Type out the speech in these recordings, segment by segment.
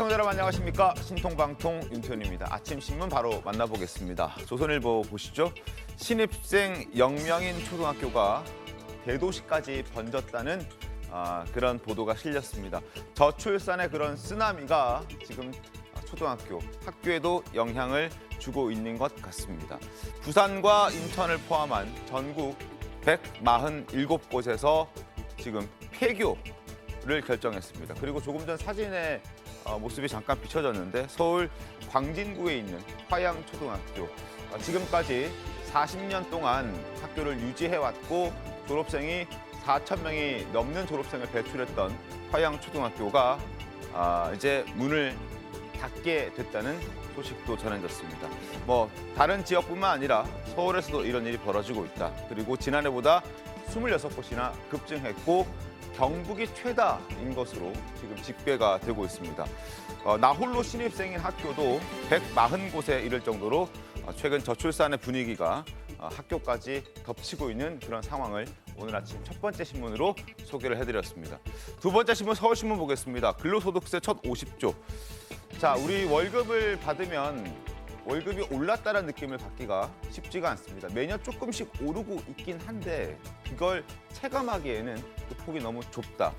시청자 여러분 안녕하십니까. 신통방통 윤태현입니다. 아침 신문 바로 만나보겠습니다. 조선일보 보시죠. 신입생 0명인 초등학교가 대도시까지 번졌다는 그런 보도가 실렸습니다. 저출산의 그런 쓰나미가 지금 초등학교, 학교에도 영향을 주고 있는 것 같습니다. 부산과 인천을 포함한 전국 147곳에서 지금 폐교를 결정했습니다. 그리고 조금 전 사진에 모습이 잠깐 비춰졌는데 서울 광진구에 있는 화양초등학교, 지금까지 40년 동안 학교를 유지해왔고 졸업생이 4,000명이 넘는 졸업생을 배출했던 화양초등학교가 이제 문을 닫게 됐다는 소식도 전해졌습니다. 다른 지역뿐만 아니라 서울에서도 이런 일이 벌어지고 있다. 그리고 지난해보다 26곳이나 급증했고 경북이 최다인 것으로 지금 집계가 되고 있습니다. 나홀로 신입생인 학교도 140곳에 이를 정도로 최근 저출산의 분위기가 학교까지 덮치고 있는 그런 상황을 오늘 아침 첫 번째 신문으로 소개를 해드렸습니다. 두 번째 신문 서울신문 보겠습니다. 근로소득세 첫 50조. 자, 우리 월급을 받으면 월급이 올랐다는 느낌을 받기가 쉽지가 않습니다. 매년 조금씩 오르고 있긴 한데 그걸 체감하기에는 그 폭이 너무 좁다.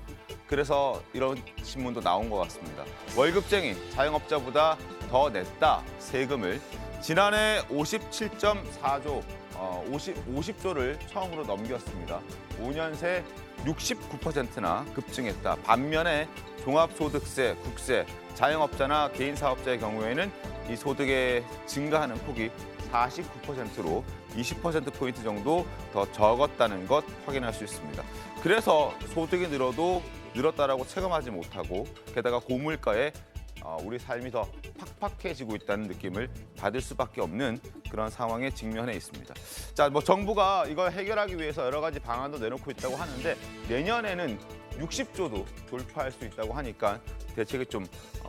그래서 이런 신문도 나온 것 같습니다. 월급쟁이, 자영업자보다 더 냈다, 세금을. 지난해 57.4조, 50조를 처음으로 넘겼습니다. 5년 새 69%나 급증했다. 반면에 종합소득세, 국세, 자영업자나 개인사업자의 경우에는 이 소득의 증가하는 폭이 49%로 20%포인트 정도 더 적었다는 것 확인할 수 있습니다. 그래서 소득이 늘었다라고 체감하지 못하고 게다가 고물가에 우리 삶이 더 팍팍해지고 있다는 느낌을 받을 수밖에 없는 그런 상황에 직면해 있습니다. 자, 정부가 이걸 해결하기 위해서 여러 가지 방안도 내놓고 있다고 하는데 내년에는 60조도 돌파할 수 있다고 하니까 대책이 좀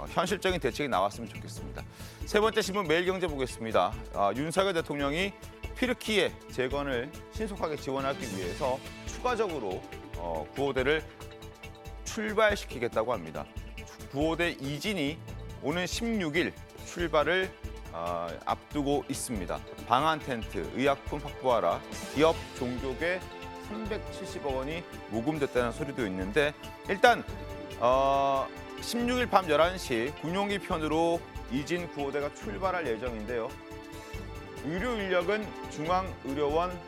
현실적인 대책이 나왔으면 좋겠습니다. 세 번째 신문 매일경제 보겠습니다. 윤석열 대통령이 튀르키예 재건을 신속하게 지원하기 위해서 추가적으로 구호대를 출발시키겠다고 합니다. 구호대 이진이 오는 16일 출발을 앞두고 있습니다. 방한 텐트, 의약품 확보하라, 기업 종족에 370억 원이 모금됐다는 소리도 있는데 일단 16일 밤 11시 군용기 편으로 이진 구호대가 출발할 예정인데요. 의료 인력은 중앙의료원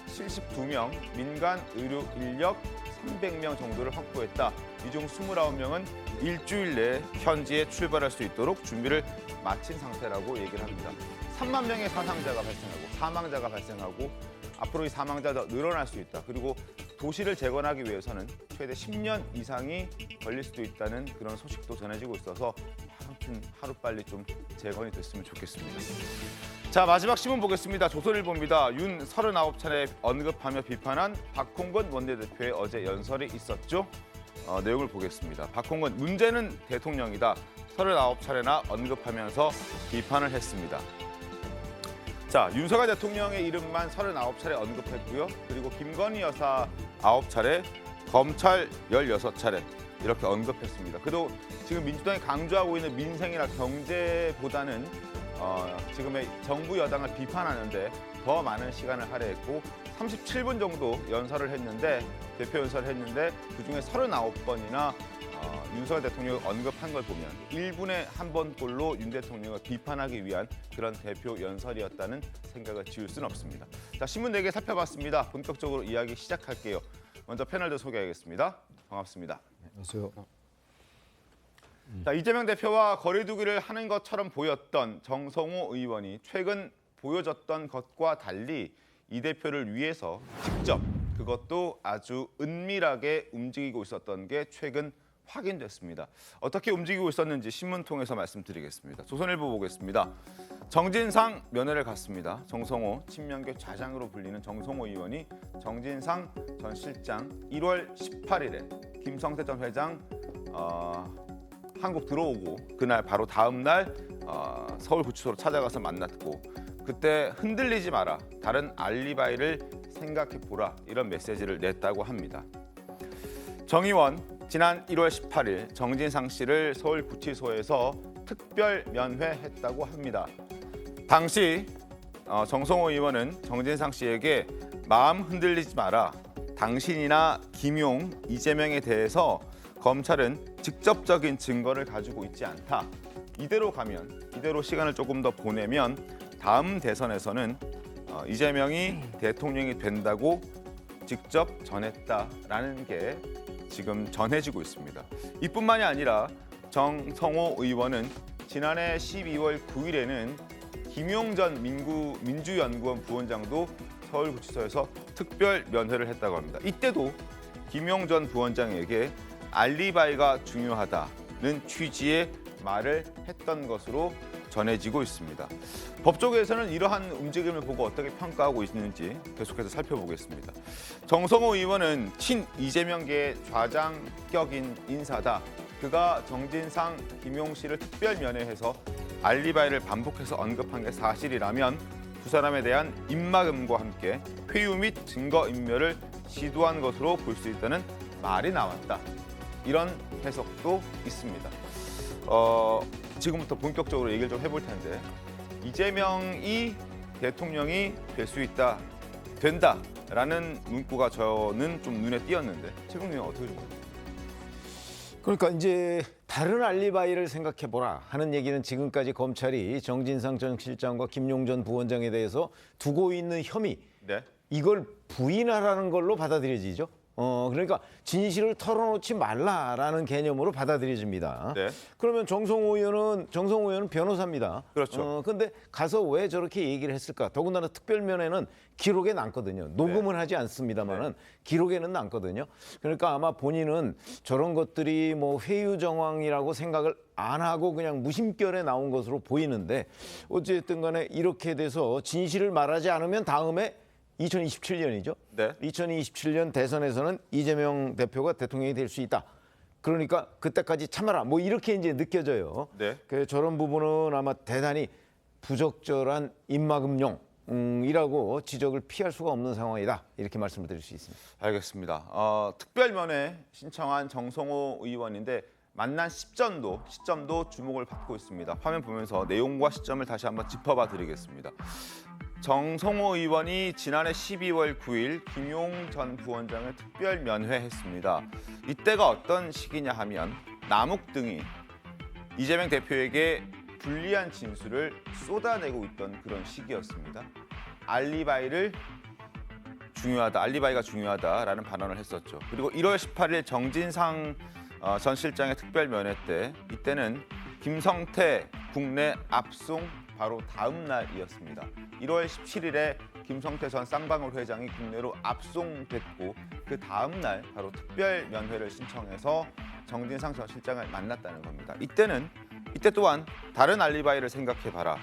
72명, 민간 의료 인력 300명 정도를 확보했다. 이 중 29명은 일주일 내에 현지에 출발할 수 있도록 준비를 마친 상태라고 얘기를 합니다. 3만 명의 사상자가 발생하고 사망자가 발생하고 앞으로 이 사망자가 늘어날 수 있다. 그리고 도시를 재건하기 위해서는 최대 10년 이상이 걸릴 수도 있다는 그런 소식도 전해지고 있어서 아무튼 하루빨리 좀 재건이 됐으면 좋겠습니다. 자, 마지막 신문 보겠습니다. 조선일보입니다. 윤 39차례 언급하며 비판한 박홍근 원내대표의 어제 연설이 있었죠. 내용을 보겠습니다. 박홍근, 문제는 대통령이다. 39차례나 언급하면서 비판을 했습니다. 자, 윤석열 대통령의 이름만 39차례 언급했고요. 그리고 김건희 여사 9차례, 검찰 16차례 이렇게 언급했습니다. 그래도 지금 민주당이 강조하고 있는 민생이나 경제보다는 지금의 정부 여당을 비판하는데 더 많은 시간을 할애했고 37분 정도 연설을 했는데 대표 연설을 했는데 그중에 39번이나 윤석열 대통령을 언급한 걸 보면 1분에 한 번꼴로 윤 대통령을 비판하기 위한 그런 대표 연설이었다는 생각을 지울 수는 없습니다. 자, 신문 4개 살펴봤습니다. 본격적으로 이야기 시작할게요. 먼저 패널들 소개하겠습니다. 반갑습니다. 안녕하세요. 자, 이재명 대표와 거리 두기를 하는 것처럼 보였던 정성호 의원이 최근 보여줬던 것과 달리 이 대표를 위해서 직접 그것도 아주 은밀하게 움직이고 있었던 게 최근 확인됐습니다. 어떻게 움직이고 있었는지 신문 통해서 말씀드리겠습니다. 조선일보 보겠습니다. 정진상 면회를 갔습니다. 정성호 친명계 좌장으로 불리는 정성호 의원이 정진상 전 실장 1월 18일에 김성태 전 회장 한국 들어오고 그날 바로 다음 날 서울구치소로 찾아가서 만났고 그때 흔들리지 마라. 다른 알리바이를 생각해보라. 이런 메시지를 냈다고 합니다. 정 의원 지난 1월 18일 정진상 씨를 서울구치소에서 특별 면회했다고 합니다. 당시 정성호 의원은 정진상 씨에게 마음 흔들리지 마라. 당신이나 김용, 이재명에 대해서 검찰은 직접적인 증거를 가지고 있지 않다. 이대로 시간을 조금 더 보내면 다음 대선에서는 이재명이 대통령이 된다고 직접 전했다라는 게 지금 전해지고 있습니다. 이뿐만이 아니라 정성호 의원은 지난해 12월 9일에는 김용전 민주연구원 부원장도 서울구치소에서 특별 면회를 했다고 합니다. 이때도 김용전 부원장에게 알리바이가 중요하다는 취지의 말을 했던 것으로 전해지고 있습니다. 법조계에서는 이러한 움직임을 보고 어떻게 평가하고 있는지 계속해서 살펴보겠습니다. 정성호 의원은 친 이재명계의 좌장격인 인사다. 그가 정진상, 김용 씨를 특별 면회해서 알리바이를 반복해서 언급한 게 사실이라면 두 사람에 대한 입막음과 함께 회유 및 증거인멸을 시도한 것으로 볼 수 있다는 말이 나왔다. 이런 해석도 있습니다. 지금부터 본격적으로 얘기를 좀 해볼 텐데 이재명이 대통령이 될 수 된다라는 문구가 저는 좀 눈에 띄었는데 최근 의원 어떻게 좀 보세요? 그러니까 이제 다른 알리바이를 생각해보라 하는 얘기는 지금까지 검찰이 정진상 전 실장과 김용 전 부원장에 대해서 두고 있는 혐의 네. 이걸 부인하라는 걸로 받아들여지죠. 그러니까 진실을 털어놓지 말라라는 개념으로 받아들여집니다. 네. 그러면 정성호 의원은 변호사입니다. 그렇죠. 근데 가서 왜 저렇게 얘기를 했을까? 더군다나 특별면에는 기록에 남거든요. 녹음은 하지 않습니다만은 기록에는 남거든요. 그러니까 아마 본인은 저런 것들이 뭐 회유 정황이라고 생각을 안 하고 그냥 무심결에 나온 것으로 보이는데 어쨌든 간에 이렇게 돼서 진실을 말하지 않으면 다음에 2027년이죠. 네. 2027년 대선에서는 이재명 대표가 대통령이 될 수 있다. 그러니까 그때까지 참아라. 뭐 이렇게 이제 느껴져요. 네. 그래서 저런 부분은 아마 대단히 부적절한 입막음용이라고 지적을 피할 수가 없는 상황이다. 이렇게 말씀을 드릴 수 있습니다. 알겠습니다. 특별면회 신청한 정성호 의원인데 만난 시점도 주목을 받고 있습니다. 화면 보면서 내용과 시점을 다시 한번 짚어봐 드리겠습니다. 정성호 의원이 지난해 12월 9일 김용 전 부원장을 특별 면회했습니다. 이때가 어떤 시기냐 하면 남욱 등이 이재명 대표에게 불리한 진술을 쏟아내고 있던 그런 시기였습니다. 알리바이가 중요하다라는 발언을 했었죠. 그리고 1월 18일 정진상 전 실장의 특별 면회 때 이때는 김성태 국내 압송 바로 다음 날이었습니다. 1월 17일에 김성태 전 쌍방울 회장이 국내로 압송됐고 그 다음 날 바로 특별 면회를 신청해서 정진상 전 실장을 만났다는 겁니다. 이때 또한 다른 알리바이를 생각해봐라.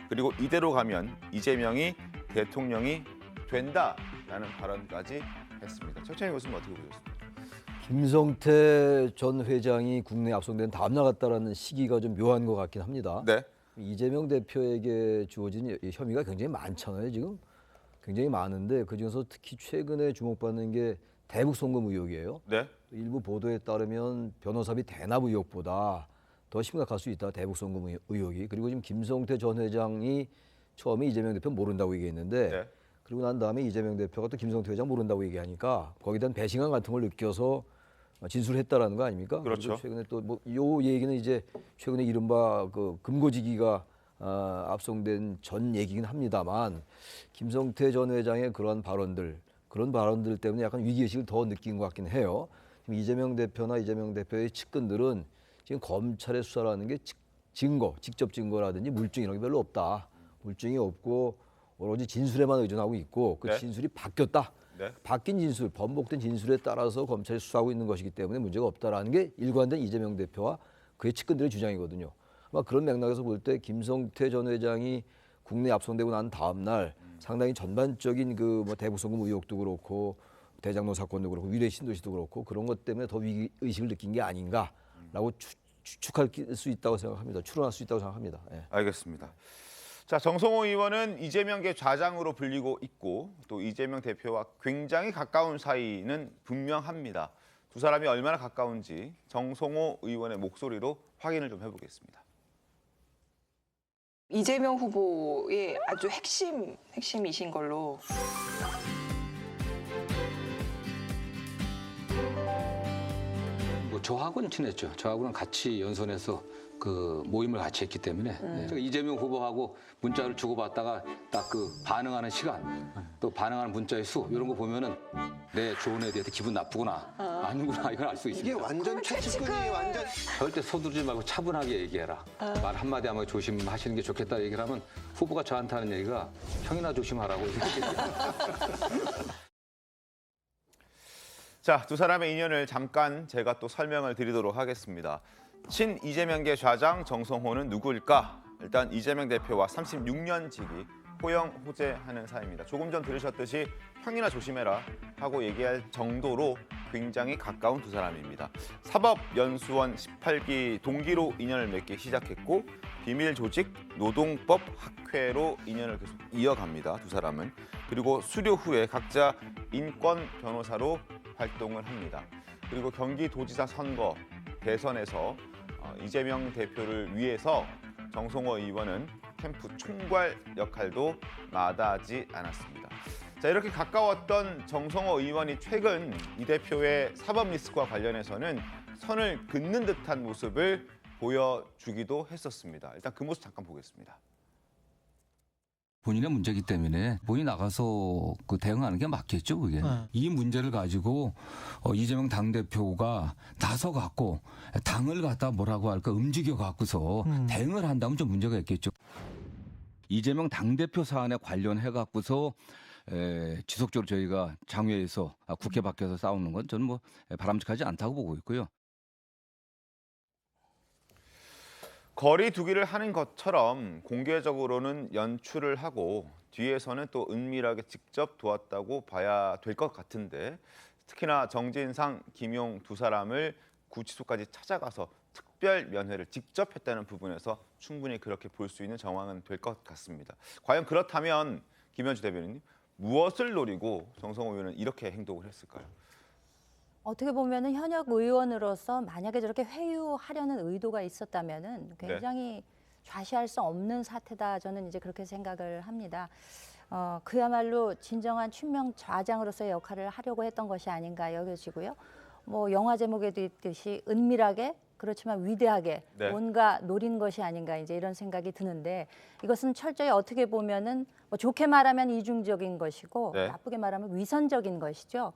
그리고 이대로 가면 이재명이 대통령이 된다라는 발언까지 했습니다. 최천희 교수님 어떻게 보셨습니까? 김성태 전 회장이 국내에 압송된 다음 날 같다라는 시기가 좀 묘한 것 같긴 합니다. 네. 이재명 대표에게 주어진 혐의가 굉장히 많잖아요. 지금 굉장히 많은데 그중에서 특히 최근에 주목받는 게 대북 송금 의혹이에요. 네. 일부 보도에 따르면 변호사비 대납 의혹보다 더 심각할 수 있다. 대북 송금 의혹이. 그리고 지금 김성태 전 회장이 처음에 이재명 대표 모른다고 얘기했는데 네. 그리고 난 다음에 이재명 대표가 또 김성태 회장 모른다고 얘기하니까 거기에 대한 배신감 같은 걸 느껴서 진술했다라는 거 아닙니까? 그렇죠. 최근에 또 뭐 요 얘기는 이제 최근에 이른바 그 금고지기가 압송된 전 얘기긴 합니다만 김성태 전 회장의 그런 발언들 때문에 약간 위기의식을 더 느낀 것 같긴 해요. 지금 이재명 대표나 이재명 대표의 측근들은 지금 검찰의 수사라는 게 직접 증거라든지 물증 이런 게 별로 없다. 물증이 없고 오로지 진술에만 의존하고 있고 그 네. 진술이 바뀌었다. 네. 바뀐 진술, 번복된 진술에 따라서 검찰이 수사하고 있는 것이기 때문에 문제가 없다라는 게 일관된 이재명 대표와 그의 측근들의 주장이거든요. 아마 그런 맥락에서 볼 때 김성태 전 회장이 국내에 압송되고 난 다음 날 상당히 전반적인 그 뭐 대북 송금 의혹도 그렇고 대장동 사건도 그렇고 위례 신도시도 그렇고 그런 것 때문에 더 위기 의식을 느낀 게 아닌가라고 추측할 수 있다고 생각합니다. 추론할 수 있다고 생각합니다. 예. 알겠습니다. 자, 정성호 의원은 이재명계 좌장으로 불리고 있고 또 이재명 대표와 굉장히 가까운 사이는 분명합니다. 두 사람이 얼마나 가까운지 정성호 의원의 목소리로 확인을 좀 해보겠습니다. 이재명 후보의 아주 핵심이신 걸로. 뭐 저하고는 친했죠. 저하고는 같이 연선해서 그 모임을 같이 했기 때문에 제가 이재명 후보하고 문자를 주고받다가 딱 그 반응하는 시간, 또 반응하는 문자의 수 이런 거 보면은 내 좋은 애에 대해서 기분 나쁘구나 아니구나 이걸 알 수 있습니다. 이게 완전 최측근이 완전 절대 서두르지 말고 차분하게 얘기해라. 말 한마디 한마디 조심하시는 게 좋겠다 얘기를 하면 후보가 저한테 하는 얘기가 형이나 조심하라고 이렇게 자, 두 사람의 인연을 잠깐 제가 또 설명을 드리도록 하겠습니다. 친 이재명계 좌장 정성호는 누구일까? 일단 이재명 대표와 36년 지기 호영호재하는 사이입니다. 조금 전 들으셨듯이 형이나 조심해라 하고 얘기할 정도로 굉장히 가까운 두 사람입니다. 사법연수원 18기 동기로 인연을 맺기 시작했고 비밀조직 노동법 학회로 인연을 계속 이어갑니다. 두 사람은. 그리고 수료 후에 각자 인권 변호사로 활동을 합니다. 그리고 경기도지사 선거 대선에서 이재명 대표를 위해서 정성호 의원은 캠프 총괄 역할도 마다하지 않았습니다. 자, 이렇게 가까웠던 정성호 의원이 최근 이 대표의 사법 리스크와 관련해서는 선을 긋는 듯한 모습을 보여주기도 했었습니다. 일단 그 모습 잠깐 보겠습니다. 본인의 문제이기 때문에 본인이 나가서 그 대응하는 게 맞겠죠, 그게. 이 문제를 가지고 이재명 당대표가 나서 갖고 당을 갖다 뭐라고 할까 움직여 갖고서 대응을 한다면 좀 문제가 있겠죠. 이재명 당대표 사안에 관련해 갖고서 지속적으로 저희가 장외에서 국회 밖에서 싸우는 건 저는 뭐 바람직하지 않다고 보고 있고요. 거리 두기를 하는 것처럼 공개적으로는 연출을 하고 뒤에서는 또 은밀하게 직접 도왔다고 봐야 될 것 같은데 특히나 정진상, 김용 두 사람을 구치소까지 찾아가서 특별 면회를 직접 했다는 부분에서 충분히 그렇게 볼 수 있는 정황은 될 것 같습니다. 과연 그렇다면 김현주 대변인님 무엇을 노리고 정성호 의원은 이렇게 행동을 했을까요? 어떻게 보면은 현역 의원으로서 만약에 저렇게 회유하려는 의도가 있었다면은 굉장히 좌시할 수 없는 사태다. 저는 이제 그렇게 생각을 합니다. 그야말로 진정한 친명 좌장으로서의 역할을 하려고 했던 것이 아닌가 여겨지고요. 뭐 영화 제목에도 있듯이 은밀하게 그렇지만 위대하게 뭔가 노린 것이 아닌가 이제 이런 생각이 드는데 이것은 철저히 어떻게 보면은 뭐 좋게 말하면 이중적인 것이고 나쁘게 말하면 위선적인 것이죠.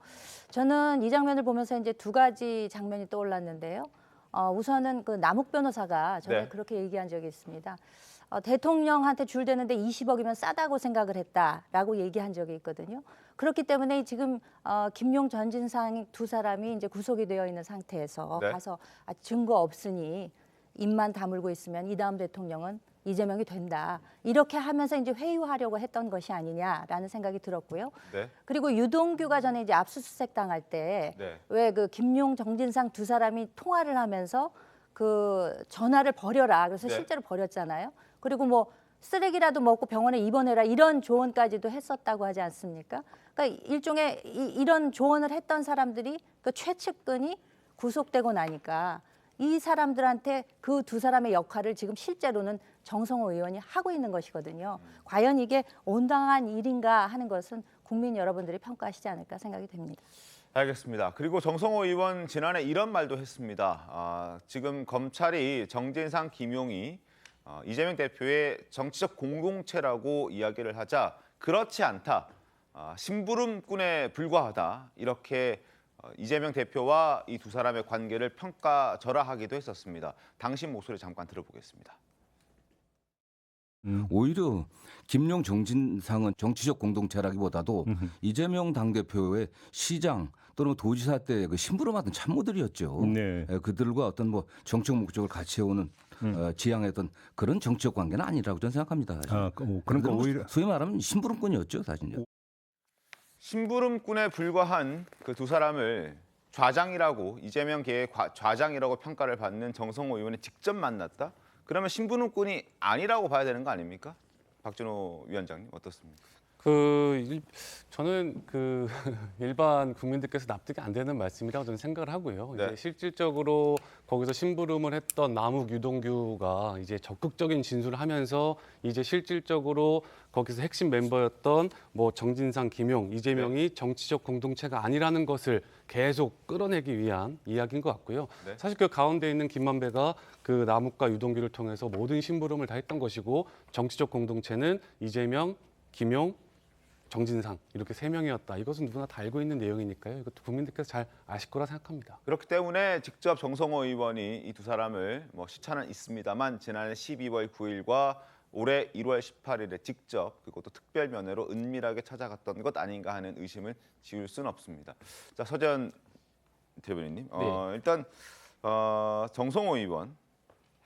저는 이 장면을 보면서 이제 두 가지 장면이 떠올랐는데요. 우선은 그 남욱 변호사가 전에 그렇게 얘기한 적이 있습니다. 대통령한테 줄 대는데 20억이면 싸다고 생각을 했다라고 얘기한 적이 있거든요. 그렇기 때문에 지금 김용 전진상 두 사람이 이제 구속이 되어 있는 상태에서 가서 증거 없으니 입만 다물고 있으면 이 다음 대통령은 이재명이 된다. 이렇게 하면서 이제 회유하려고 했던 것이 아니냐라는 생각이 들었고요. 그리고 유동규가 전에 이제 압수수색 당할 때 왜 그 김용 정진상 두 사람이 통화를 하면서 그 전화를 버려라. 그래서 실제로 버렸잖아요. 그리고 뭐 쓰레기라도 먹고 병원에 입원해라 이런 조언까지도 했었다고 하지 않습니까? 그러니까 일종의 이런 조언을 했던 사람들이 그 최측근이 구속되고 나니까 이 사람들한테 그 두 사람의 역할을 지금 실제로는 정성호 의원이 하고 있는 것이거든요. 과연 이게 온당한 일인가 하는 것은 국민 여러분들이 평가하시지 않을까 생각이 됩니다. 알겠습니다. 그리고 정성호 의원 지난해 이런 말도 했습니다. 지금 검찰이 정진상, 김용이 이재명 대표의 정치적 공동체라고 이야기를 하자 그렇지 않다. 심부름꾼에 불과하다. 이렇게 이재명 대표와 이 두 사람의 관계를 평가절하하기도 했었습니다. 당신 목소리 잠깐 들어보겠습니다. 오히려 김용 정진상은 정치적 공동체라기보다도 이재명 당대표의 시장 또는 도지사 때 그 심부름하던 참모들이었죠. 그들과 어떤 뭐 정치적 목적을 같이 해오는 지향했던 그런 정치적 관계는 아니라고 저는 생각합니다. 그러니까 오히려 소위 말하면 심부름꾼이었죠, 사실요. 심부름꾼에 불과한 그 두 사람을 좌장이라고 이재명계의 좌장이라고 평가를 받는 정성호 의원이 직접 만났다? 그러면 심부름꾼이 아니라고 봐야 되는 거 아닙니까? 박준호 위원장님 어떻습니까? 저는 일반 국민들께서 납득이 안 되는 말씀이라고 저는 생각을 하고요. 네. 이제 실질적으로 거기서 심부름을 했던 남욱 유동규가 이제 적극적인 진술을 하면서 이제 실질적으로 거기서 핵심 멤버였던 뭐 정진상, 김용, 이재명이 정치적 공동체가 아니라는 것을 계속 끌어내기 위한 이야기인 것 같고요. 네. 사실 그 가운데 있는 김만배가 그 남욱과 유동규를 통해서 모든 심부름을 다 했던 것이고 정치적 공동체는 이재명, 김용, 정진상 이렇게 3명이었다. 이것은 누구나 다 알고 있는 내용이니까요. 이것도 국민들께서 잘 아실 거라 생각합니다. 그렇기 때문에 직접 정성호 의원이 이 두 사람을 뭐 시차는 있습니다만 지난해 12월 9일과 올해 1월 18일에 직접 그것도 특별 면회로 은밀하게 찾아갔던 것 아닌가 하는 의심을 지울 수는 없습니다. 자, 서재현 대변인님, 일단 정성호 의원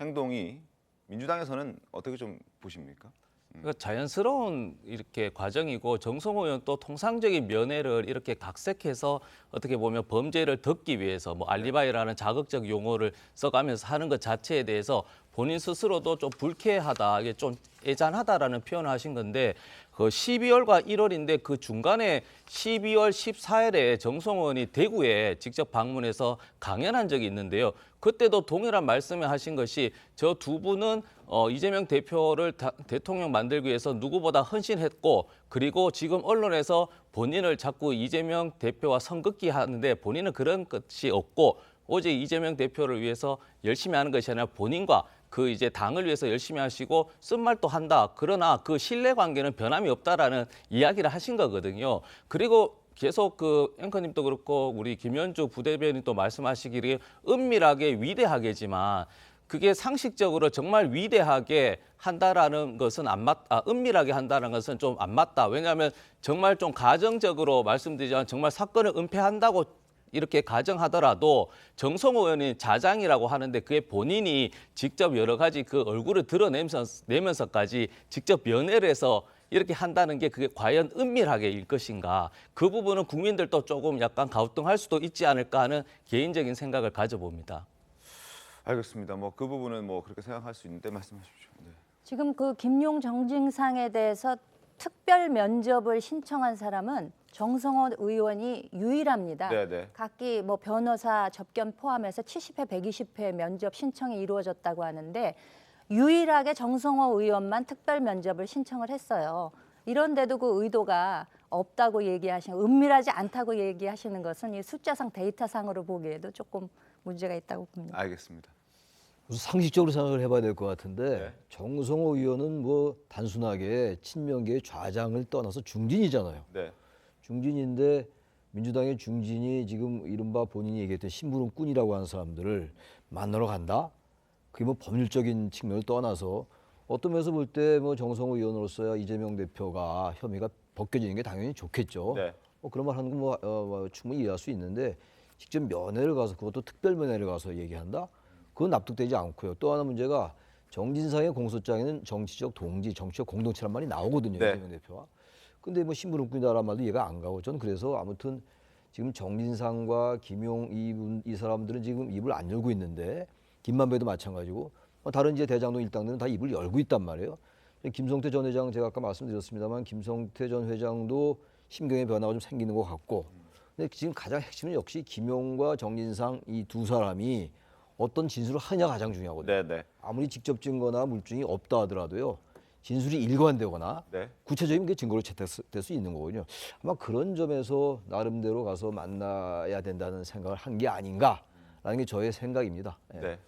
행동이 민주당에서는 어떻게 좀 보십니까? 그러니까 자연스러운 이렇게 과정이고 정성호 의원 또 통상적인 면회를 이렇게 각색해서 어떻게 보면 범죄를 덮기 위해서 뭐 알리바이라는 자극적 용어를 써가면서 하는 것 자체에 대해서 본인 스스로도 좀 불쾌하다, 이게 좀 애잔하다라는 표현을 하신 건데 그 12월과 1월인데 그 중간에 12월 14일에 정성호 의원이 대구에 직접 방문해서 강연한 적이 있는데요. 그때도 동일한 말씀을 하신 것이 저 두 분은 이재명 대표를 대통령 만들기 위해서 누구보다 헌신했고 그리고 지금 언론에서 본인을 자꾸 이재명 대표와 선긋기 하는데 본인은 그런 것이 없고 오직 이재명 대표를 위해서 열심히 하는 것이 아니라 본인과 그 이제 당을 위해서 열심히 하시고 쓴말도 한다. 그러나 그 신뢰관계는 변함이 없다라는 이야기를 하신 거거든요. 그리고 계속 그 앵커님도 그렇고 우리 김현주 부대변인도 말씀하시기를 은밀하게 위대하게지만 그게 상식적으로 정말 위대하게 한다라는 것은 은밀하게 한다는 것은 좀 안 맞다. 왜냐하면 정말 좀 가정적으로 말씀드리자면 정말 사건을 은폐한다고 이렇게 가정하더라도 정성호 의원이 자장이라고 하는데 그게 본인이 직접 여러 가지 그 얼굴을 드러내면서까지 직접 면회를 해서 이렇게 한다는 게 그게 과연 은밀하게 일 것인가. 그 부분은 국민들도 조금 약간 가우뚱할 수도 있지 않을까 하는 개인적인 생각을 가져봅니다. 알겠습니다. 뭐 그 부분은 뭐 그렇게 생각할 수 있는데 말씀하십시오. 네. 지금 그 김용 정진상에 대해서 특별 면접을 신청한 사람은 정성호 의원이 유일합니다. 네네. 각기 뭐 변호사 접견 포함해서 70회, 120회 면접 신청이 이루어졌다고 하는데 유일하게 정성호 의원만 특별 면접을 신청을 했어요. 이런데도 그 의도가 없다고 얘기하시는, 은밀하지 않다고 얘기하시는 것은 이 숫자상 데이터상으로 보기에도 조금 문제가 있다고 봅니다. 알겠습니다. 우선 상식적으로 생각을 해봐야 될 것 같은데 네. 정성호 의원은 뭐 단순하게 친명계의 좌장을 떠나서 중진이잖아요. 네. 중진인데 민주당의 중진이 지금 이른바 본인이 얘기했던 심부름꾼이라고 하는 사람들을 만나러 간다? 그게 뭐 법률적인 측면을 떠나서 어떤 면에서 볼 때 뭐 정성호 의원으로서야 이재명 대표가 혐의가 벗겨지는 게 당연히 좋겠죠. 네. 그런 말 하는 건 뭐 충분히 이해할 수 있는데 직접 면회를 가서 그것도 특별 면회를 가서 얘기한다? 그건 납득되지 않고요. 또 하나 문제가 정진상의 공소장에는 정치적 동지, 정치적 공동체란 말이 나오거든요. 네. 이재명 대표와. 근데 뭐 심부름꾼이다라는 말도 이해가 안 가고 저는 그래서 아무튼 지금 정진상과 김용 이 사람들은 지금 입을 안 열고 있는데 김만배도 마찬가지고 다른 이제 대장동 일당들은 다 입을 열고 있단 말이에요. 김성태 전 회장 제가 아까 말씀드렸습니다만 김성태 전 회장도 심경의 변화가 좀 생기는 것 같고 근데 지금 가장 핵심은 역시 김용과 정진상 이 두 사람이 어떤 진술을 하느냐가 가장 중요하거든요. 네네. 아무리 직접 증거나 물증이 없다 하더라도요. 진술이 일관되거나 네. 구체적인 게 증거로 채택될 수 있는 거거든요. 아마 그런 점에서 나름대로 가서 만나야 된다는 생각을 한 게 아닌가라는 게 저의 생각입니다. 예. 네.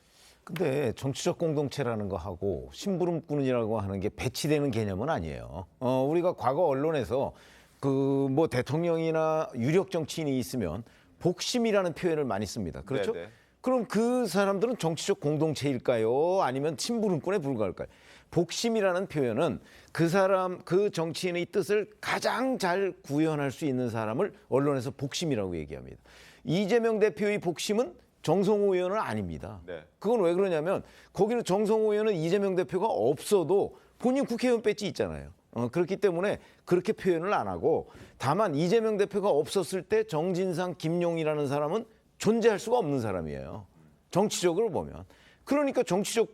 근데 정치적 공동체라는 거 하고 심부름꾼이라고 하는 게 배치되는 개념은 아니에요. 우리가 과거 언론에서 그 뭐 대통령이나 유력 정치인이 있으면 복심이라는 표현을 많이 씁니다. 그렇죠? 네네. 그럼 그 사람들은 정치적 공동체일까요? 아니면 심부름꾼에 불과할까요? 복심이라는 표현은 그 사람, 그 정치인의 뜻을 가장 잘 구현할 수 있는 사람을 언론에서 복심이라고 얘기합니다. 이재명 대표의 복심은 정성호 의원은 아닙니다. 네. 그건 왜 그러냐면 거기는 정성호 의원은 이재명 대표가 없어도 본인 국회의원 배지 있잖아요. 그렇기 때문에 그렇게 표현을 안 하고 다만 이재명 대표가 없었을 때 정진상, 김용이라는 사람은 존재할 수가 없는 사람이에요. 정치적으로 보면. 그러니까 정치적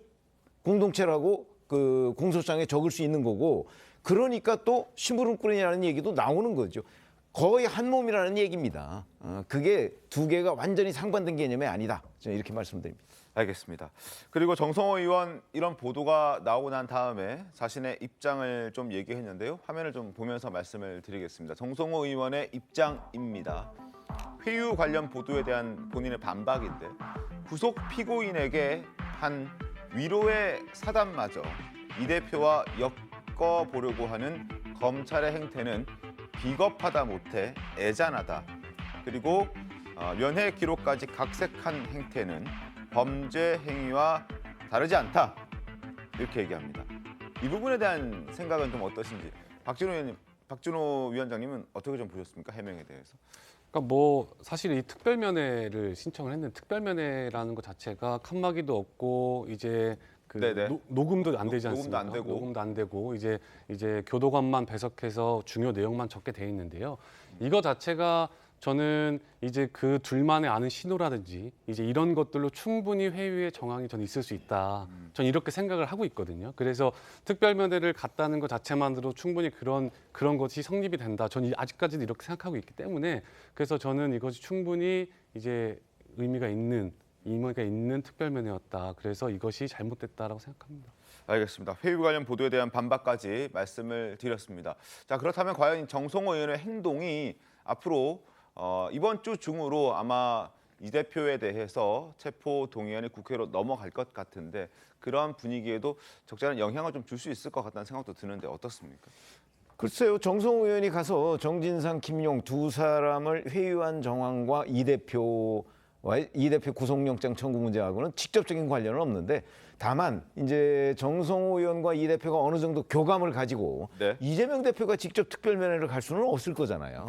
공동체라고 그 공소장에 적을 수 있는 거고 그러니까 또 심부름꾼이라는 얘기도 나오는 거죠. 거의 한 몸이라는 얘기입니다. 그게 두 개가 완전히 상반된 개념이 아니다. 저는 이렇게 말씀드립니다. 알겠습니다. 그리고 정성호 의원 이런 보도가 나오고 난 다음에 자신의 입장을 좀 얘기했는데요. 화면을 좀 보면서 말씀을 드리겠습니다. 정성호 의원의 입장입니다. 회유 관련 보도에 대한 본인의 반박인데 구속 피고인에게 한 위로의 사담마저 이 대표와 엮어보려고 하는 검찰의 행태는 비겁하다 못해 애잔하다. 그리고 면회 기록까지 각색한 행태는 범죄 행위와 다르지 않다. 이렇게 얘기합니다. 이 부분에 대한 생각은 좀 어떠신지. 박준호 위원장님은 어떻게 좀 보셨습니까? 해명에 대해서. 그러니까 뭐 사실 이 특별면회를 신청을 했는데 특별면회라는 것 자체가 칸막이도 없고 이제 그 녹음도 안 되지 않습니까? 녹음도 안 되고 이제 교도관만 배석해서 중요 내용만 적게 돼 있는데요. 이거 자체가 저는 이제 그 둘만의 아는 신호라든지 이제 이런 것들로 충분히 회유의 정황이 전 있을 수 있다. 전 이렇게 생각을 하고 있거든요. 그래서 특별면회를 갔다는 것 자체만으로 충분히 그런 것이 성립이 된다. 저는 아직까지도 이렇게 생각하고 있기 때문에 그래서 저는 이것이 충분히 이제 의미가 있는 특별면회였다. 그래서 이것이 잘못됐다라고 생각합니다. 알겠습니다. 회유 관련 보도에 대한 반박까지 말씀을 드렸습니다. 자, 그렇다면 과연 정성호 의원의 행동이 앞으로 이번 주 중으로 아마 이 대표에 대해서 체포 동의안이 국회로 넘어갈 것 같은데 그러한 분위기에도 적절한 영향을 좀 줄 수 있을 것 같다는 생각도 드는데 어떻습니까? 글쎄요. 정성호 의원이 가서 정진상, 김용 두 사람을 회유한 정황과 이 대표 구속영장 청구 문제하고는 직접적인 관련은 없는데 다만 이제 정성호 의원과 이 대표가 어느 정도 교감을 가지고 이재명 대표가 직접 특별면회를 갈 수는 없을 거잖아요.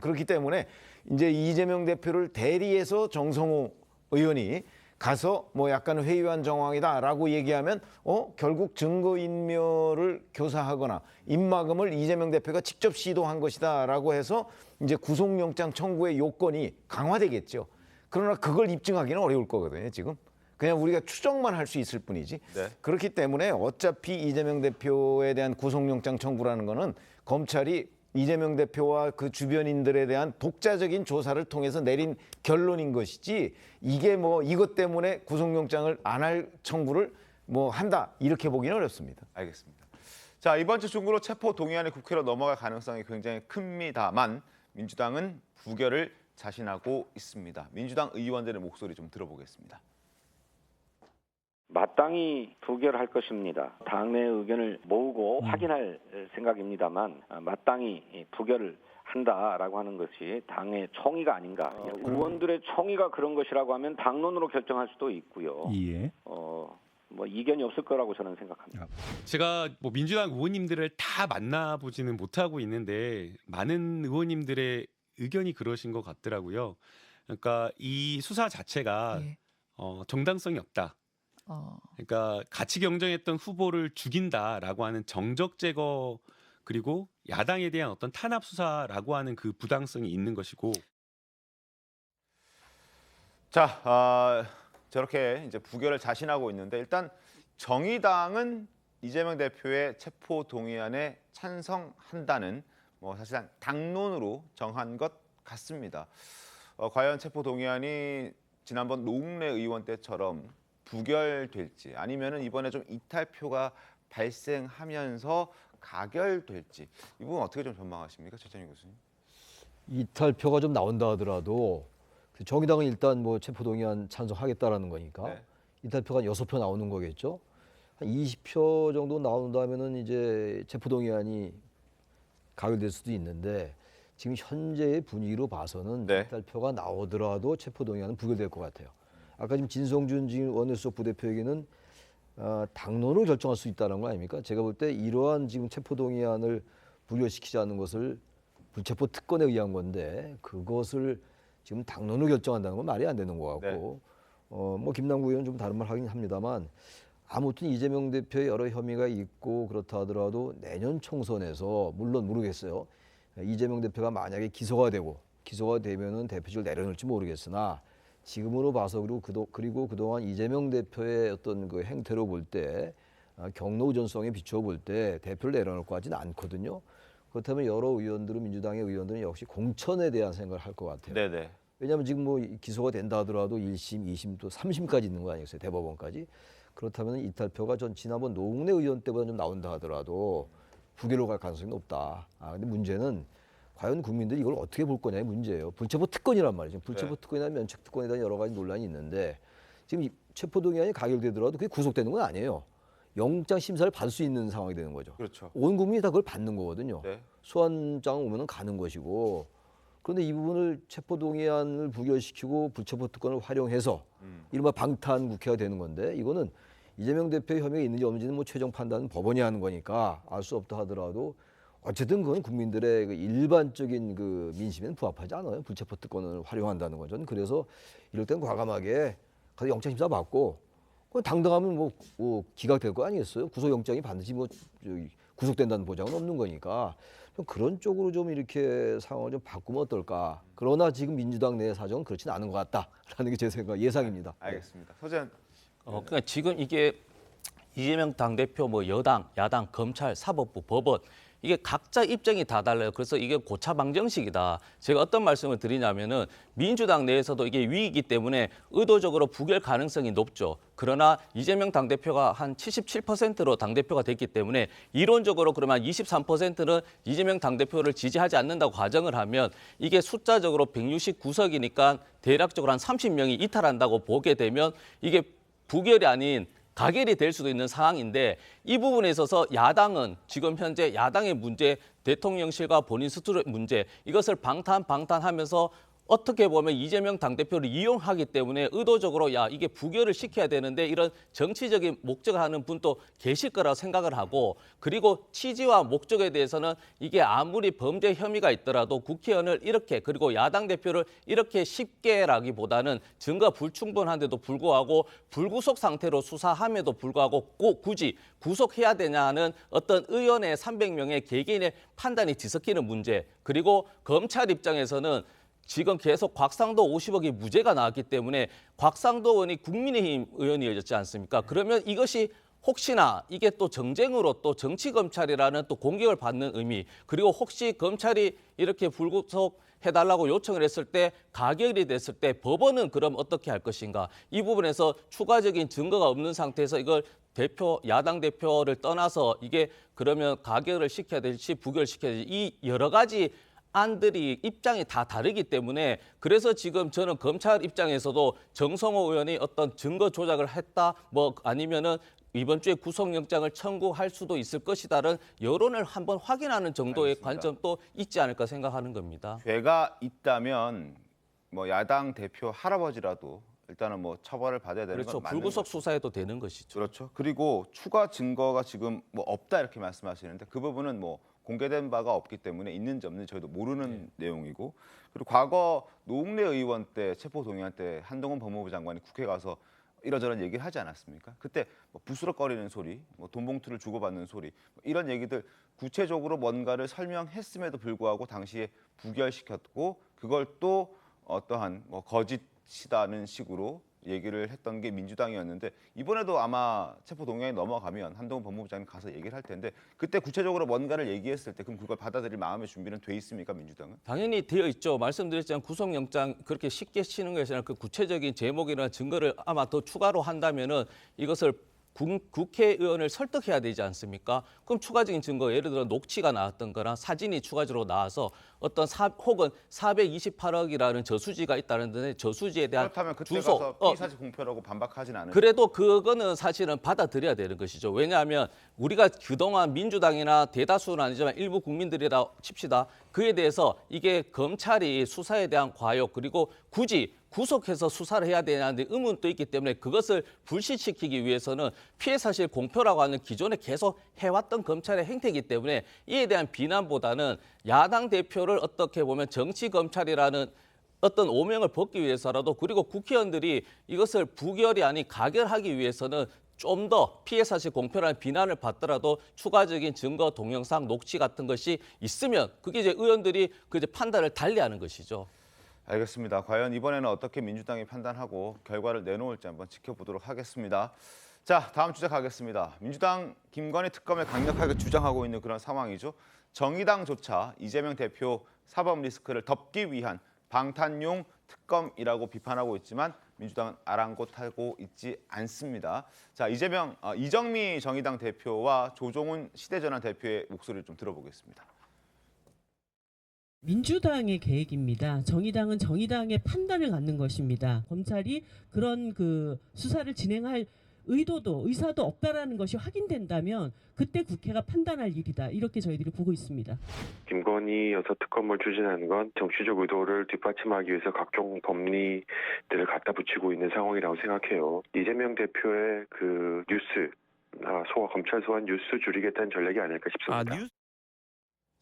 그렇기 때문에 이제 이재명 대표를 대리해서 정성호 의원이 가서 뭐 약간 회유한 정황이다라고 얘기하면 결국 증거인멸을 교사하거나 입막음을 이재명 대표가 직접 시도한 것이다라고 해서 이제 구속영장 청구의 요건이 강화되겠죠. 그러나 그걸 입증하기는 어려울 거거든요, 지금. 그냥 우리가 추정만 할 수 있을 뿐이지. 그렇기 때문에 어차피 이재명 대표에 대한 구속영장 청구라는 거는 검찰이 이재명 대표와 그 주변인들에 대한 독자적인 조사를 통해서 내린 결론인 것이지 이게 뭐 이것 때문에 구속영장을 안 할 청구를 뭐 한다 이렇게 보기는 어렵습니다. 알겠습니다. 자, 이번 주 중으로 체포 동의안이 국회로 넘어갈 가능성이 굉장히 큽니다만 민주당은 부결을 자신하고 있습니다. 민주당 의원들의 목소리 좀 들어보겠습니다. 마땅히 부결할 것입니다. 당내 의견을 모으고 확인할 생각입니다만 마땅히 부결을 한다라고 하는 것이 당의 총의가 아닌가. 의원들의 총의가 그런 것이라고 하면 당론으로 결정할 수도 있고요. 뭐 이견이 없을 거라고 저는 생각합니다. 제가 뭐 민주당 의원님들을 다 만나보지는 못하고 있는데 많은 의원님들의 의견이 그러신 것 같더라고요. 그러니까 이 수사 자체가 정당성이 없다. 그러니까 같이 경쟁했던 후보를 죽인다라고 하는 정적 제거 그리고 야당에 대한 어떤 탄압 수사라고 하는 그 부당성이 있는 것이고. 자, 저렇게 이제 부결을 자신하고 있는데 일단 정의당은 이재명 대표의 체포 동의안에 찬성한다는 뭐 사실상 당론으로 정한 것 같습니다. 과연 체포 동의안이 지난번 노웅래 의원 때처럼 부결될지 아니면은 이번에 좀 이탈표가 발생하면서 가결될지 이 부분 어떻게 좀 전망하십니까, 최찬희 교수님? 이탈표가 좀 나온다 하더라도 정의당은 일단 뭐 체포동의안 찬성하겠다라는 거니까 이탈표가 6표 나오는 거겠죠. 한 20표 정도 나온다면은 이제 체포동의안이 가결될 수도 있는데 지금 현재의 분위기로 봐서는 이탈표가 나오더라도 체포동의안은 부결될 것 같아요. 아까 지금 진성준 원내수석 부대표에게는 당론으로 결정할 수 있다는 거 아닙니까? 제가 볼 때 이러한 지금 체포동의안을 부결시키자는 것을 불체포 특권에 의한 건데 그것을 지금 당론으로 결정한다는 건 말이 안 되는 것 같고 뭐 김남국 의원은 좀 다른 말 하긴 합니다만 아무튼 이재명 대표의 여러 혐의가 있고 그렇다 하더라도 내년 총선에서 물론 모르겠어요. 이재명 대표가 만약에 기소가 되면은 대표직을 내려놓을지 모르겠으나 지금으로 봐서 그리고 그동안 이재명 대표의 어떤 그 행태로 볼 때 경로 의존성에 비춰볼 때 대표를 내려놓을 것 같지는 않거든요. 그렇다면 여러 의원들은 민주당의 의원들은 역시 공천에 대한 생각을 할 것 같아요. 네네. 왜냐하면 지금 뭐 기소가 된다 하더라도 1심, 2심 또 3심까지 있는 거 아니겠어요? 대법원까지. 그렇다면 이탈표가 전 지난번 노웅래 의원 때보다 좀 나온다 하더라도 부결로 갈 가능성이 높다. 근데 문제는 과연 국민들이 이걸 어떻게 볼 거냐의 문제예요. 불체포 특권이란 말이죠. 불체포 특권이나 면책 특권에 대한 여러 가지 논란이 있는데 지금 체포동의안이 가결되더라도 그게 구속되는 건 아니에요. 영장 심사를 받을 수 있는 상황이 되는 거죠. 그렇죠. 온 국민이 다 그걸 받는 거거든요. 네. 소환장 오면은 가는 것이고. 그런데 이 부분을 체포동의안을 부결시키고 불체포 특권을 활용해서 이른바 방탄 국회가 되는 건데 이거는 이재명 대표의 혐의가 있는지 없는지는 뭐 최종 판단은 법원이 하는 거니까 알 수 없다 하더라도 어쨌든 그건 국민들의 그 일반적인 그 민심에는 부합하지 않아요. 불체포 특권을 활용한다는 건. 저는 그래서 이럴 땐 과감하게 가서 영장 심사 받고 당당하면 뭐 기각될 거 아니겠어요? 구속영장이 반드시 뭐 구속된다는 보장은 없는 거니까 좀 그런 쪽으로 좀 이렇게 상황을 좀 바꾸면 어떨까. 그러나 지금 민주당 내 사정은 그렇지는 않은 것 같다라는 게 제 생각 예상입니다. 알겠습니다. 서재현. 그러니까 지금 이게 이재명 당대표, 뭐 여당, 야당, 검찰, 사법부, 법원 이게 각자 입장이 다 달라요. 그래서 이게 고차 방정식이다. 제가 어떤 말씀을 드리냐면은 민주당 내에서도 이게 위기이기 때문에 의도적으로 부결 가능성이 높죠. 그러나 이재명 당대표가 한 77%로 당대표가 됐기 때문에 이론적으로 그러면 23%는 이재명 당대표를 지지하지 않는다고 가정을 하면 이게 숫자적으로 169석이니까 대략적으로 한 30명이 이탈한다고 보게 되면 이게 부결이 아닌 가결이 될 수도 있는 상황인데 이 부분에 있어서 야당은 지금 현재 야당의 문제, 대통령실과 본인 스스로의 문제 이것을 방탄하면서 어떻게 보면 이재명 당대표를 이용하기 때문에 의도적으로 야 이게 부결을 시켜야 되는데 이런 정치적인 목적을 하는 분도 계실 거라 생각을 하고 그리고 취지와 목적에 대해서는 이게 아무리 범죄 혐의가 있더라도 국회의원을 이렇게 그리고 야당 대표를 이렇게 쉽게라기보다는 증거 불충분한데도 불구하고 불구속 상태로 수사함에도 불구하고 꼭 굳이 구속해야 되냐는 어떤 의원의 300명의 개개인의 판단이 뒤섞이는 문제 그리고 검찰 입장에서는 지금 계속 곽상도 50억이 무죄가 나왔기 때문에 곽상도 의원이 국민의힘 의원이었지 않습니까? 그러면 이것이 혹시나 이게 또 정쟁으로 또 정치검찰이라는 또 공격을 받는 의미 그리고 혹시 검찰이 이렇게 불구속해달라고 요청을 했을 때 가결이 됐을 때 법원은 그럼 어떻게 할 것인가? 이 부분에서 추가적인 증거가 없는 상태에서 이걸 야당 대표를 떠나서 이게 그러면 가결을 시켜야 될지 부결시켜야 될지 이 여러 가지 안들이 입장이 다 다르기 때문에 그래서 지금 저는 검찰 입장에서도 정성호 의원이 어떤 증거 조작을 했다 뭐 아니면은 이번 주에 구속영장을 청구할 수도 있을 것이다라는 여론을 한번 확인하는 정도의 알겠습니다. 관점도 있지 않을까 생각하는 겁니다. 죄가 있다면 뭐 야당 대표 할아버지라도 일단은 뭐 처벌을 받아야 되는 그렇죠. 건 맞는 불구속 거죠. 수사해도 되는 것이죠. 그렇죠. 그리고 추가 증거가 지금 뭐 없다 이렇게 말씀하시는데 그 부분은 뭐 공개된 바가 없기 때문에 있는지 없는지 저희도 모르는 내용이고 그리고 과거 노웅래 의원 때 체포 동의안 때 한동훈 법무부 장관이 국회 가서 이러저런 얘기를 하지 않았습니까? 그때 뭐 부스럭거리는 소리, 뭐 돈 봉투를 주고받는 소리 이런 얘기들 구체적으로 뭔가를 설명했음에도 불구하고 당시에 부결시켰고 그걸 또 어떠한 뭐 거짓이다는 식으로 얘기를 했던 게 민주당이었는데 이번에도 아마 체포 동의안이 넘어가면 한동훈 법무부 장관이 가서 얘기를 할 텐데 그때 구체적으로 뭔가를 얘기했을 때 그럼 그걸 받아들일 마음의 준비는 돼 있습니까 민주당은? 당연히 되어 있죠. 말씀드렸지만 구속영장 그렇게 쉽게 치는 것이 아니라 그 구체적인 제목이나 증거를 아마 더 추가로 한다면은 이것을 국회의원을 설득해야 되지 않습니까? 그럼 추가적인 증거, 예를 들어 녹취가 나왔던 거나 사진이 추가적으로 나와서 어떤 혹은 428억이라는 저수지가 있다는데 저수지에 대한 그렇다면 그때 주소, 가서 피의사실 공표라고 반박하진 않으요 그래도 그거는 사실은 받아들여야 되는 것이죠. 왜냐하면 우리가 그동안 민주당이나 대다수는 아니지만 일부 국민들이라 칩시다. 그에 대해서 이게 검찰이 수사에 대한 과욕 그리고 굳이 구속해서 수사를 해야 되냐는 의문도 있기 때문에 그것을 불식시키기 위해서는 피해 사실 공표라고 하는 기존에 계속 해왔던 검찰의 행태이기 때문에 이에 대한 비난보다는 야당 대표를 어떻게 보면 정치 검찰이라는 어떤 오명을 벗기 위해서라도 그리고 국회의원들이 이것을 부결이 아닌 가결하기 위해서는 좀 더 피해 사실 공표라는 비난을 받더라도 추가적인 증거, 동영상, 녹취 같은 것이 있으면 그게 이제 의원들이 그 이제 판단을 달리하는 것이죠. 알겠습니다. 과연 이번에는 어떻게 민주당이 판단하고 결과를 내놓을지 한번 지켜보도록 하겠습니다. 자, 다음 주제 가겠습니다. 민주당 김건희 특검을 강력하게 주장하고 있는 그런 상황이죠. 정의당조차 이재명 대표 사법 리스크를 덮기 위한 방탄용 특검이라고 비판하고 있지만 민주당은 아랑곳하고 있지 않습니다. 자, 이정미 정의당 대표와 조종훈 시대전환 대표의 목소리를 좀 들어보겠습니다. 민주당의 계획입니다. 정의당은 정의당의 판단을 갖는 것입니다. 검찰이 그런 수사를 진행할 의사도 없다라는 것이 확인된다면 그때 국회가 판단할 일이다. 이렇게 저희들이 보고 있습니다. 김건희 여사 특검을 추진하는 건 정치적 의도를 뒷받침하기 위해서 각종 법리들을 갖다 붙이고 있는 상황이라고 생각해요. 이재명 대표의 검찰 소환 뉴스 줄이겠다는 전략이 아닐까 싶습니다.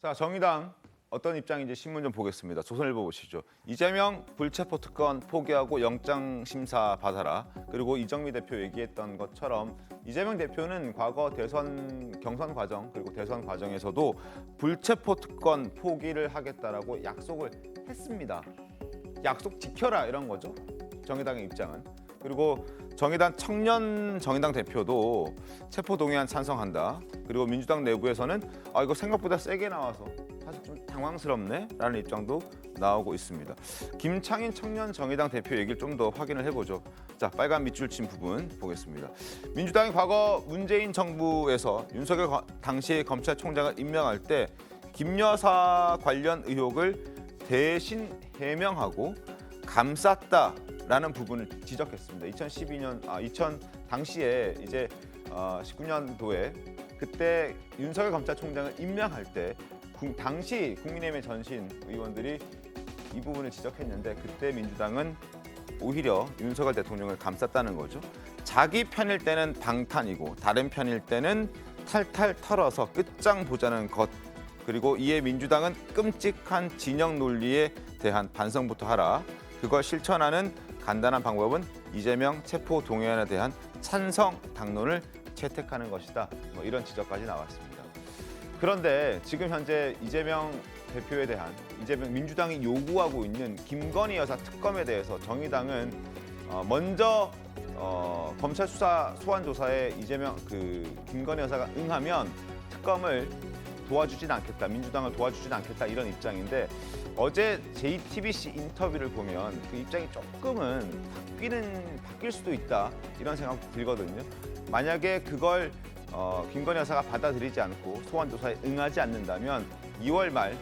자, 정의당 어떤 입장인지 신문 좀 보겠습니다. 조선일보 보시죠. 이재명 불체포 특권 포기하고 영장 심사 받아라. 그리고 이정미 대표 얘기했던 것처럼 이재명 대표는 과거 경선 과정 그리고 대선 과정에서도 불체포 특권 포기를 하겠다라고 약속을 했습니다. 약속 지켜라 이런 거죠. 정의당의 입장은. 그리고 정의당 대표도 체포 동의안 찬성한다. 그리고 민주당 내부에서는 이거 생각보다 세게 나와서 사실 좀 당황스럽네라는 입장도 나오고 있습니다. 김창인 청년 정의당 대표 얘기를 좀 더 확인을 해보죠. 자, 빨간 밑줄 친 부분 보겠습니다. 민주당이 과거 문재인 정부에서 윤석열 당시 검찰총장을 임명할 때 김 여사 관련 의혹을 대신 해명하고 감쌌다라는 부분을 지적했습니다. 2012년 당시에 이제 19년도에 그때 윤석열 검찰총장을 임명할 때 당시 국민의힘의 전신 의원들이 이 부분을 지적했는데 그때 민주당은 오히려 윤석열 대통령을 감쌌다는 거죠. 자기 편일 때는 방탄이고 다른 편일 때는 탈탈 털어서 끝장 보자는 것. 그리고 이에 민주당은 끔찍한 진영 논리에 대한 반성부터 하라. 그걸 실천하는 간단한 방법은 이재명 체포 동의안에 대한 찬성 당론을 채택하는 것이다. 이런 지적까지 나왔습니다. 그런데 지금 현재 이재명 대표에 대한 민주당이 요구하고 있는 김건희 여사 특검에 대해서 정의당은 먼저 검찰 수사 소환 조사에 김건희 여사가 응하면 특검을 도와주진 않겠다, 민주당을 도와주진 않겠다 이런 입장인데 어제 JTBC 인터뷰를 보면 그 입장이 조금은 바뀔 수도 있다 이런 생각도 들거든요. 만약에 그걸 김건희 여사가 받아들이지 않고 소환 조사에 응하지 않는다면 2월 말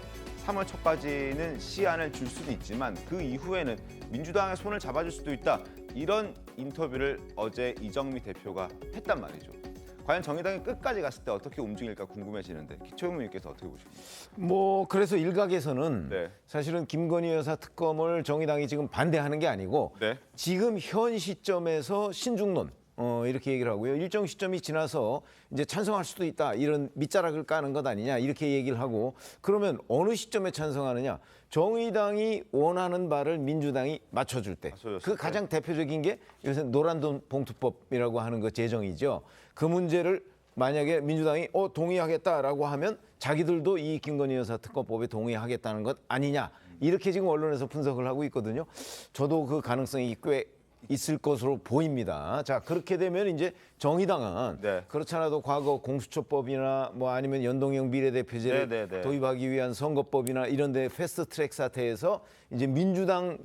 3월 초까지는 시한을 줄 수도 있지만 그 이후에는 민주당의 손을 잡아줄 수도 있다. 이런 인터뷰를 어제 이정미 대표가 했단 말이죠. 과연 정의당이 끝까지 갔을 때 어떻게 움직일까 궁금해지는데 기초의원님께서 어떻게 보십니까? 그래서 일각에서는 네. 사실은 김건희 여사 특검을 정의당이 지금 반대하는 게 아니고 네. 지금 현 시점에서 신중론 이렇게 얘기를 하고요. 일정 시점이 지나서 이제 찬성할 수도 있다. 이런 밑자락을 까는 것 아니냐 이렇게 얘기를 하고 그러면 어느 시점에 찬성하느냐. 정의당이 원하는 바를 민주당이 맞춰줄 때. 그 가장 대표적인 게 요새 노란돈 봉투법이라고 하는 거 제정이죠. 그 문제를 만약에 민주당이 동의하겠다라고 하면 자기들도 이 김건희 여사 특검법에 동의하겠다는 것 아니냐. 이렇게 지금 언론에서 분석을 하고 있거든요. 저도 그 가능성이 꽤 있을 것으로 보입니다. 자, 그렇게 되면 이제 정의당은 그렇지 않아도 과거 공수처법이나 아니면 연동형 비례대표제를 도입하기 위한 선거법이나 이런 데 패스트트랙 사태에서 이제 민주당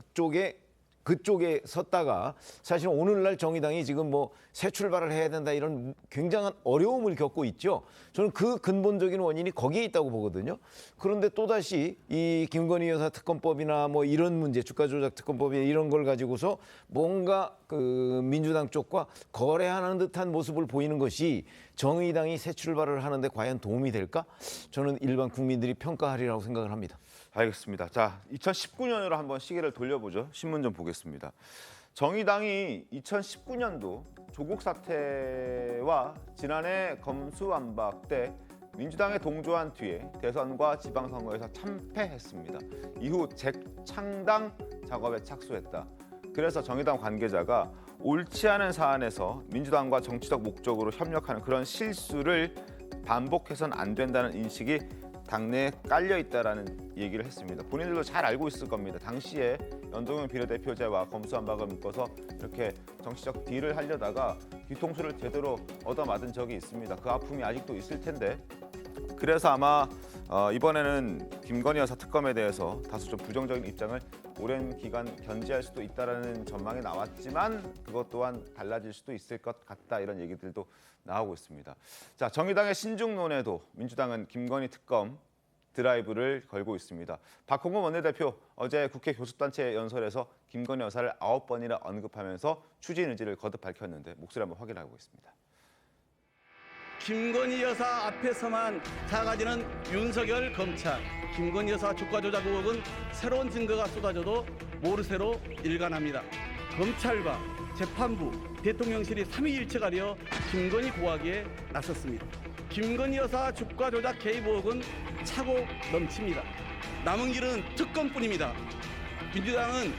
그쪽에 섰다가 사실 오늘날 정의당이 지금 새 출발을 해야 된다 이런 굉장한 어려움을 겪고 있죠. 저는 그 근본적인 원인이 거기에 있다고 보거든요. 그런데 또다시 이 김건희 여사 특검법이나 이런 문제, 주가조작 특검법이 이런 걸 가지고서 뭔가 그 민주당 쪽과 거래하는 듯한 모습을 보이는 것이 정의당이 새 출발을 하는데 과연 도움이 될까? 저는 일반 국민들이 평가하리라고 생각을 합니다. 알겠습니다. 자, 2019년으로 한번 시계를 돌려보죠. 신문 좀 보겠습니다. 정의당이 2019년도 조국 사태와 지난해 검수완박 때 민주당에 동조한 뒤에 대선과 지방선거에서 참패했습니다. 이후 재창당 작업에 착수했다. 그래서 정의당 관계자가 옳지 않은 사안에서 민주당과 정치적 목적으로 협력하는 그런 실수를 반복해서는 안 된다는 인식이 당내에 깔려 있다라는 얘기를 했습니다. 본인들도 잘 알고 있을 겁니다. 당시에 연동형 비례대표제와 검수완박을 묶어서 이렇게 정치적 딜을 하려다가 뒤통수를 제대로 얻어맞은 적이 있습니다. 그 아픔이 아직도 있을 텐데 그래서 아마 이번에는 김건희 여사 특검에 대해서 다소 좀 부정적인 입장을 오랜 기간 견지할 수도 있다라는 전망이 나왔지만 그것 또한 달라질 수도 있을 것 같다 이런 얘기들도 나오고 있습니다. 자, 정의당의 신중론에도 민주당은 김건희 특검 드라이브를 걸고 있습니다. 박홍근 원내대표 어제 국회 교섭단체 연설에서 김건희 여사를 9번이나 언급하면서 추진 의지를 거듭 밝혔는데 목소리 한번 확인해 보겠습니다. 김건희 여사 앞에서만 작아지는 윤석열 검찰. 김건희 여사 주가 조작 의혹은 새로운 증거가 쏟아져도 모르쇠로 일관합니다. 검찰과 재판부, 대통령실이 삼위일체 가려 김건희 고하기에 나섰습니다. 김건희 여사 주가 조작 개입 의혹은 차고 넘칩니다. 남은 길은 특검뿐입니다. 민주당은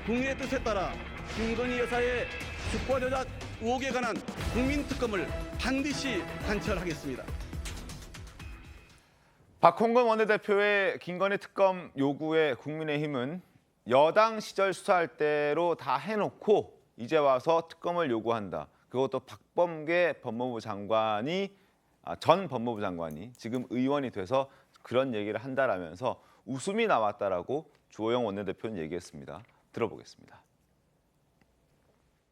국민의 뜻에 따라 김건희 여사의 주가 조작 의혹에 관한 국민특검을 반드시 관철하겠습니다. 박홍근 원내대표의 김건희 특검 요구에 국민의힘은 여당 시절 수사할 때로 다 해놓고 이제 와서 특검을 요구한다. 그것도 박범계 법무부 장관이 전 법무부 장관이 지금 의원이 돼서 그런 얘기를 한다라면서 웃음이 나왔다라고 주호영 원내대표는 얘기했습니다. 들어보겠습니다.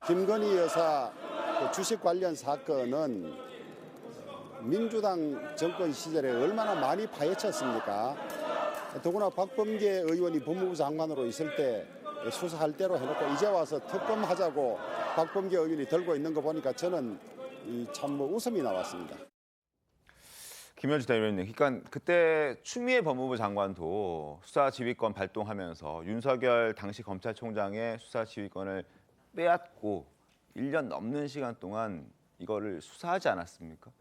김건희 여사 주식 관련 사건은 민주당 정권 시절에 얼마나 많이 파헤쳤습니까? 더구나 박범계 의원이 법무부 장관으로 있을 때 수사할 대로 해놓고 이제 와서 특검하자고 박범계 의원이 들고 있는 거 보니까 저는 참 웃음이 나왔습니다. 김현주 대변인님, 그러니까 그때 추미애 법무부 장관도 수사 지휘권 발동하면서 윤석열 당시 검찰총장의 수사 지휘권을 빼앗고 1년 넘는 시간 동안 이거를 수사하지 않았습니까?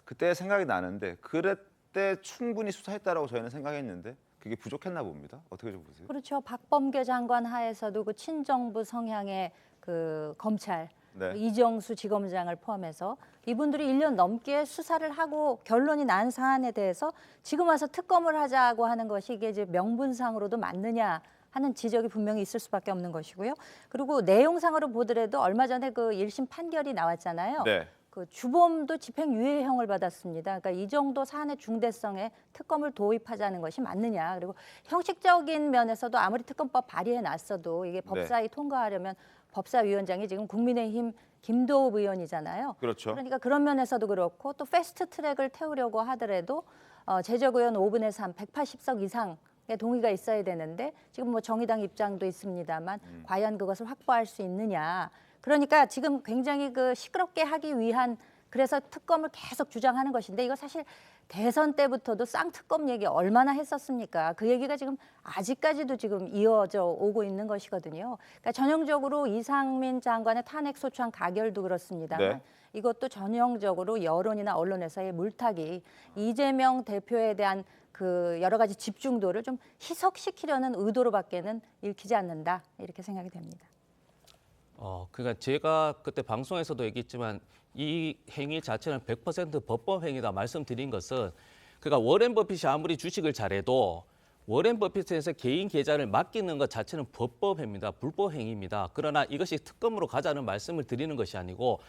그때 생각이 나는데 그때 충분히 수사했다라고 저희는 생각했는데 그게 부족했나 봅니다. 어떻게 좀 보세요? 그렇죠. 박범계 장관 하에서도 그 친정부 성향의 그 검찰 네. 이정수 지검장을 포함해서 이분들이 1년 넘게 수사를 하고 결론이 난 사안에 대해서 지금 와서 특검을 하자고 하는 것이 이게 이제 명분상으로도 맞느냐 하는 지적이 분명히 있을 수밖에 없는 것이고요. 그리고 내용상으로 보더라도 얼마 전에 그 1심 판결이 나왔잖아요. 네. 그 주범도 집행유예형을 받았습니다. 그러니까 이 정도 사안의 중대성에 특검을 도입하자는 것이 맞느냐. 그리고 형식적인 면에서도 아무리 특검법 발의해 놨어도 이게 법사위 통과하려면 법사위원장이 지금 국민의힘 김도읍 의원이잖아요. 그렇죠. 그러니까 그런 면에서도 그렇고 또 패스트 트랙을 태우려고 하더라도 재적 의원 5분의 3, 180석 이상의 동의가 있어야 되는데 지금 뭐 정의당 입장도 있습니다만 과연 그것을 확보할 수 있느냐. 그러니까 지금 굉장히 그 시끄럽게 하기 위한 그래서 특검을 계속 주장하는 것인데 이거 사실 대선 때부터도 쌍특검 얘기 얼마나 했었습니까? 그 얘기가 지금 아직까지도 지금 이어져 오고 있는 것이거든요. 그러니까 전형적으로 이상민 장관의 탄핵 소추안 가결도 그렇습니다만 네. 이것도 전형적으로 여론이나 언론에서의 물타기, 이재명 대표에 대한 그 여러 가지 집중도를 좀 희석시키려는 의도로밖에는 읽히지 않는다 이렇게 생각이 됩니다. 그러니까 제가 그때 방송에서도 얘기했지만 이 행위 자체는 100% 법법 행위다 말씀드린 것은 그러니까 워렌 버핏이 아무리 주식을 잘해도 워렌 버핏에서 개인 계좌를 맡기는 것 자체는 법법 행위입니다. 불법 행위입니다. 그러나 이것이 특검으로 가자는 말씀을 드리는 것이 아니고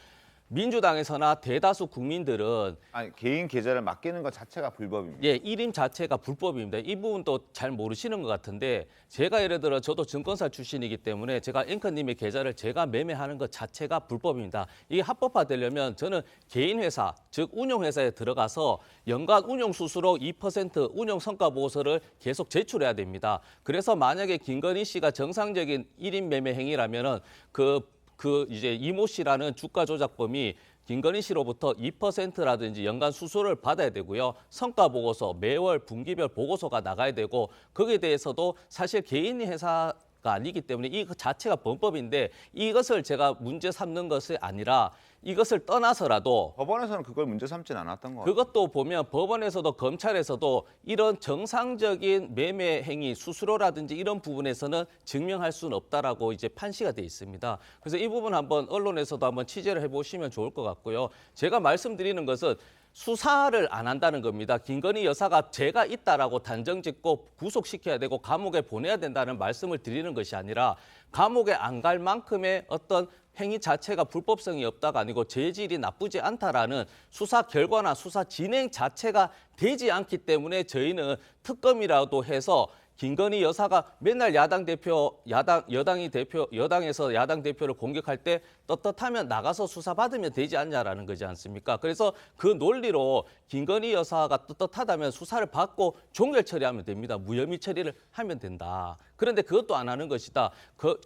민주당에서나 대다수 국민들은 아니 개인 계좌를 맡기는 것 자체가 불법입니다. 예, 일임 자체가 불법입니다. 이 부분도 잘 모르시는 것 같은데 제가 예를 들어 저도 증권사 출신이기 때문에 제가 앵커님의 계좌를 제가 매매하는 것 자체가 불법입니다. 이게 합법화되려면 저는 개인 회사, 즉 운용회사에 들어가서 연간 운용 수수료 2% 운용 성과 보고서를 계속 제출해야 됩니다. 그래서 만약에 김건희 씨가 정상적인 일임 매매 행위라면은 그 이제 이모 씨라는 주가 조작범이 김건희 씨로부터 2%라든지 연간 수수료를 받아야 되고요. 성과 보고서 매월 분기별 보고서가 나가야 되고 거기에 대해서도 사실 개인 회사가 아니기 때문에 이 자체가 범법인데 이것을 제가 문제 삼는 것이 아니라 이것을 떠나서라도 법원에서는 그걸 문제 삼진 않았던 것 같아요. 그것도 보면 법원에서도 검찰에서도 이런 정상적인 매매 행위, 수수료라든지 이런 부분에서는 증명할 수는 없다라고 이제 판시가 돼 있습니다. 그래서 이 부분 한번 언론에서도 한번 취재를 해보시면 좋을 것 같고요. 제가 말씀드리는 것은 수사를 안 한다는 겁니다. 김건희 여사가 죄가 있다라고 단정짓고 구속시켜야 되고 감옥에 보내야 된다는 말씀을 드리는 것이 아니라 감옥에 안 갈 만큼의 어떤 행위 자체가 불법성이 없다가 아니고 죄질이 나쁘지 않다라는 수사 결과나 수사 진행 자체가 되지 않기 때문에 저희는 특검이라도 해서 김건희 여사가 맨날 여당에서 야당 대표를 공격할 때 떳떳하면 나가서 수사받으면 되지 않냐라는 거지 않습니까? 그래서 그 논리로 김건희 여사가 떳떳하다면 수사를 받고 종결 처리하면 됩니다. 무혐의 처리를 하면 된다. 그런데 그것도 안 하는 것이다.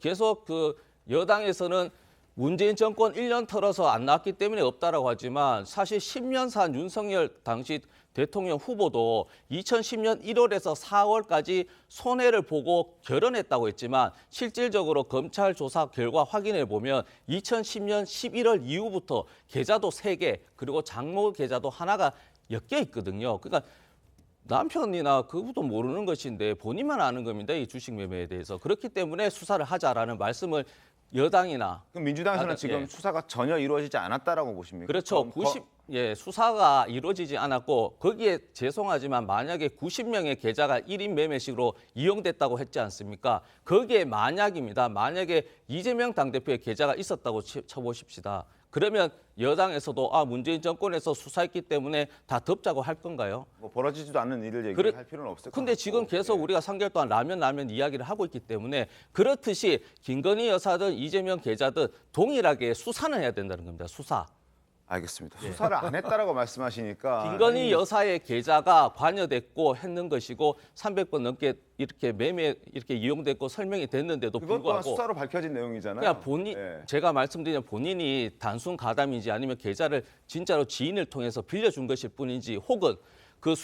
계속 그 여당에서는 문재인 정권 1년 털어서 안 나왔기 때문에 없다라고 하지만 사실 10년 산 윤석열 당시 대통령 후보도 2010년 1월에서 4월까지 손해를 보고 결연했다고 했지만 실질적으로 검찰 조사 결과 확인해 보면 2010년 11월 이후부터 계좌도 3개 그리고 장모 계좌도 하나가 엮여 있거든요. 그러니까 남편이나 그것도 모르는 것인데 본인만 아는 겁니다. 이 주식 매매에 대해서. 그렇기 때문에 수사를 하자라는 말씀을 여당이나 그럼 민주당에서는 지금 예. 수사가 전혀 이루어지지 않았다라고 보십니까? 그렇죠. 수사가 이루어지지 않았고 거기에 죄송하지만 만약에 90명의 계좌가 1인 매매식으로 이용됐다고 했지 않습니까? 거기에 만약입니다. 만약에 이재명 당대표의 계좌가 있었다고 쳐보십시다. 그러면 여당에서도 문재인 정권에서 수사했기 때문에 다 덮자고 할 건가요? 뭐 벌어지지도 않는 일을 얘기할 필요는 없을 것 같고. 근데 지금 계속 우리가 3개월 동안 라면 이야기를 하고 있기 때문에 그렇듯이 김건희 여사든 이재명 계좌든 동일하게 수사는 해야 된다는 겁니다. 수사. 알겠습니다. 수사를 안 했다라고 말씀하시니까 김건희 여사의 계좌가 관여됐고 했는 것이고 300번 넘게 이렇게 이용됐고 설명이 됐는데도 그것 또한 불구하고 수사로 밝혀진 내용이잖아요. 그러니까 제가 말씀드린 본인이 단순 가담인지 아니면 계좌를 진짜로 지인을 통해서 빌려준 것일 뿐인지 혹은 그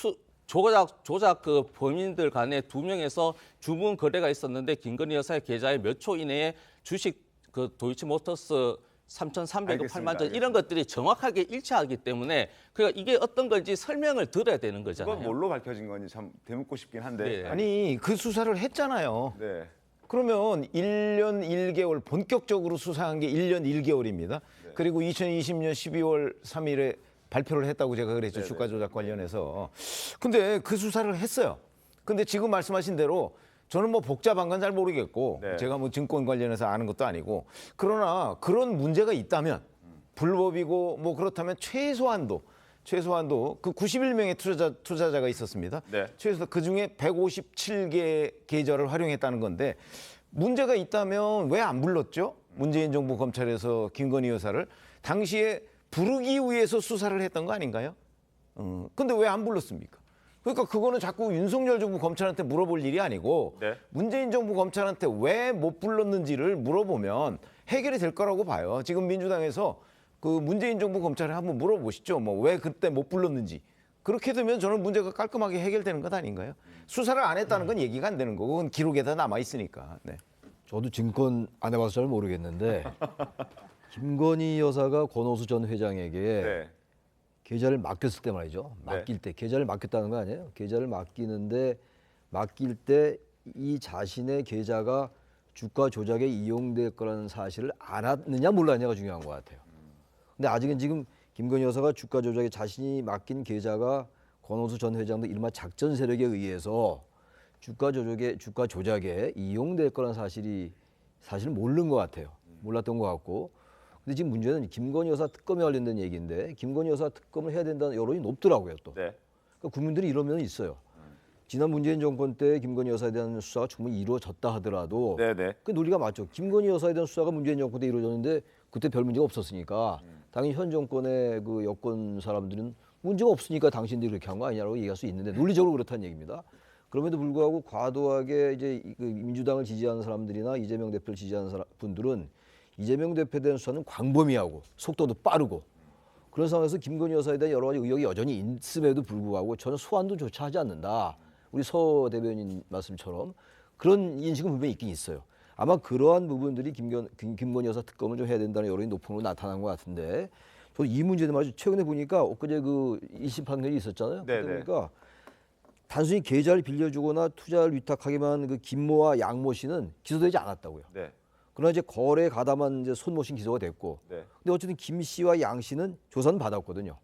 조작 그 범인들 간에 2명에서 주문 거래가 있었는데 김건희 여사의 계좌에 몇 초 이내에 주식 그 도이치모터스 3,300억 8만 전 이런 것들이 정확하게 일치하기 때문에 그러니까 이게 어떤 건지 설명을 들어야 되는 거잖아요. 그건 뭘로 밝혀진 건지 참 되묻고 싶긴 한데. 네. 아니 그 수사를 했잖아요. 네. 그러면 1년 1개월 본격적으로 수사한 게 1년 1개월입니다. 그리고 2020년 12월 3일에 발표를 했다고 제가 그랬죠. 주가 조작 관련해서. 근데 그 수사를 했어요. 근데 지금 말씀하신 대로 저는 뭐 복잡한 건 잘 모르겠고 제가 뭐 증권 관련해서 아는 것도 아니고 그러나 그런 문제가 있다면 불법이고 뭐 그렇다면 최소한도 그 91명의 투자자가 있었습니다. 최소 그중에 157개 계좌를 활용했다는 건데 문제가 있다면 왜 안 불렀죠? 문재인 정부 검찰에서 김건희 여사를 당시에 부르기 위해서 수사를 했던 거 아닌가요? 근데 왜 안 불렀습니까? 그러니까 그거는 자꾸 윤석열 정부 검찰한테 물어볼 일이 아니고 문재인 정부 검찰한테 왜 못 불렀는지를 물어보면 해결이 될 거라고 봐요. 지금 민주당에서 그 문재인 정부 검찰에 한번 물어보시죠. 뭐 왜 그때 못 불렀는지. 그렇게 되면 저는 문제가 깔끔하게 해결되는 것 아닌가요? 수사를 안 했다는 건 얘기가 안 되는 거고 그건 기록에다 남아 있으니까. 네. 저도 증권 안 해봐서 잘 모르겠는데 김건희 여사가 권오수 전 회장에게 계좌를 맡겼을 때 말이죠. 맡길 때 계좌를 맡겼다는 거 아니에요? 계좌를 맡기는데 맡길 때 이 자신의 계좌가 주가 조작에 이용될 거라는 사실을 알았느냐 몰랐느냐가 중요한 것 같아요. 근데 아직은 지금 김건희 여사가 주가 조작에 자신이 맡긴 계좌가 권오수 전 회장도 이른바 작전 세력에 의해서 주가 조작에 이용될 거라는 사실은 모르는 것 같아요. 몰랐던 것 같고. 근데 지금 문제는 김건희 여사 특검에 관련된 얘기인데 김건희 여사 특검을 해야 된다는 여론이 높더라고요 또. 그러니까 국민들이 이런 면이 있어요. 지난 문재인 정권 때 김건희 여사에 대한 수사가 충분히 이루어졌다 하더라도 그 논리가 맞죠. 김건희 여사에 대한 수사가 문재인 정권 때 이루어졌는데 그때 별 문제가 없었으니까 당연히 현 정권의 그 여권 사람들은 문제가 없으니까 당신들이 그렇게 한 거 아니냐고 얘기할 수 있는데 논리적으로 그렇다는 얘기입니다. 그럼에도 불구하고 과도하게 이제 그 민주당을 지지하는 사람들이나 이재명 대표를 지지하는 분들은 이재명 대표에 대한 수사는 광범위하고 속도도 빠르고 그런 상황에서 김건희 여사에 대한 여러 가지 의혹이 여전히 있음에도 불구하고 저는 소환도 조차 하지 않는다. 우리 서 대변인 말씀처럼 그런 인식은 분명히 있긴 있어요. 아마 그러한 부분들이 김건희 여사 특검을 좀 해야 된다는 여론이 높은 걸로 나타난 것 같은데 저도 이 문제도 말이죠. 최근에 보니까 엊그제 그 1심 판결이 있었잖아요. 그러니까 단순히 계좌를 빌려주거나 투자를 위탁하기만 한 그 김모와 양모 씨는 기소되지 않았다고요. 그러나 이제 거래에 가담한 이제 손모 씨는 기소가 됐고, 근데 어쨌든 김 씨와 양 씨는 조사는 받았거든요.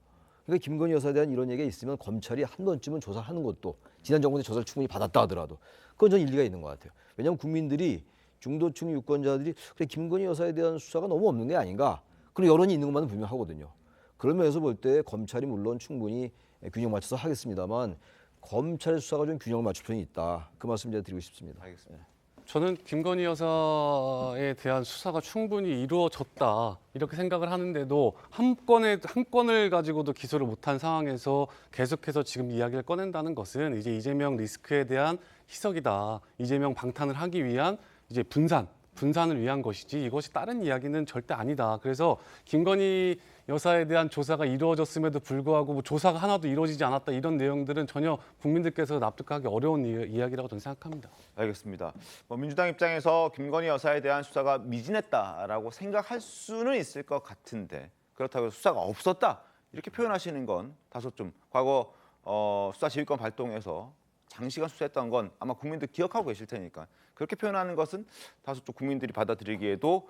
그러니까 김건희 여사에 대한 이런 얘기가 있으면 검찰이 한 번쯤은 조사하는 것도 지난 정부 때 조사를 충분히 받았다 하더라도 그건 전 일리가 있는 것 같아요. 왜냐하면 국민들이 중도층 유권자들이 그래 김건희 여사에 대한 수사가 너무 없는 게 아닌가 그런 여론이 있는 것만은 분명하거든요. 그런 면에서 볼 때 검찰이 물론 충분히 균형 맞춰서 하겠습니다만 검찰 수사가 좀 균형을 맞출 필요는 있다. 그 말씀 제가 드리고 싶습니다. 알겠습니다. 저는 김건희 여사에 대한 수사가 충분히 이루어졌다 이렇게 생각을 하는데도 한 건을 가지고도 기소를 못한 상황에서 계속해서 지금 이야기를 꺼낸다는 것은 이제 이재명 리스크에 대한 희석이다. 이재명 방탄을 하기 위한 이제 분산을 위한 것이지 이것이 다른 이야기는 절대 아니다. 그래서 김건희 여사에 대한 조사가 이루어졌음에도 불구하고 뭐 조사가 하나도 이루어지지 않았다 이런 내용들은 전혀 국민들께서 납득하기 어려운 이야기라고 저는 생각합니다. 알겠습니다. 민주당 입장에서 김건희 여사에 대한 수사가 미진했다라고 생각할 수는 있을 것 같은데 그렇다고 해서 수사가 없었다 이렇게 표현하시는 건 다소 좀 과거 수사지휘권 발동해서 장시간 수사했던 건 아마 국민들 기억하고 계실 테니까 그렇게 표현하는 것은 다소 좀 국민들이 받아들이기에도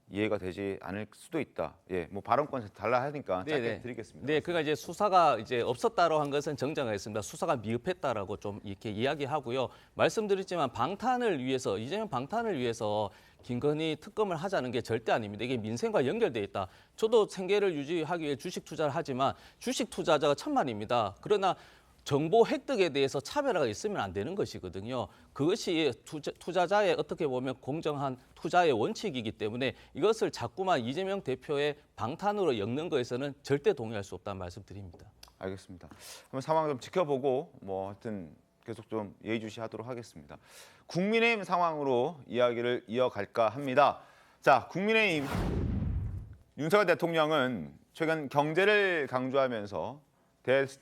이해가 되지 않을 수도 있다. 예, 뭐 발언권 달라 하니까 짧게 드리겠습니다. 네, 그러니까 이제 수사가 이제 없었다고 한 것은 정정하겠습니다. 수사가 미흡했다라고 좀 이렇게 이야기하고요. 말씀드렸지만 방탄을 위해서 이재명 방탄을 위해서 김건희 특검을 하자는 게 절대 아닙니다. 이게 민생과 연결돼 있다. 저도 생계를 유지하기 위해 주식 투자를 하지만 주식 투자자가 천만입니다. 그러나 정보 획득에 대해서 차별화가 있으면 안 되는 것이거든요. 그것이 투자자의 어떻게 보면 공정한 투자의 원칙이기 때문에 이것을 자꾸만 이재명 대표의 방탄으로 엮는 것에서는 절대 동의할 수 없다는 말씀드립니다. 알겠습니다. 한번 상황 좀 지켜보고 뭐 하여튼 계속 좀 예의주시하도록 하겠습니다. 국민의힘 상황으로 이야기를 이어갈까 합니다. 자, 국민의힘 윤석열 대통령은 최근 경제를 강조하면서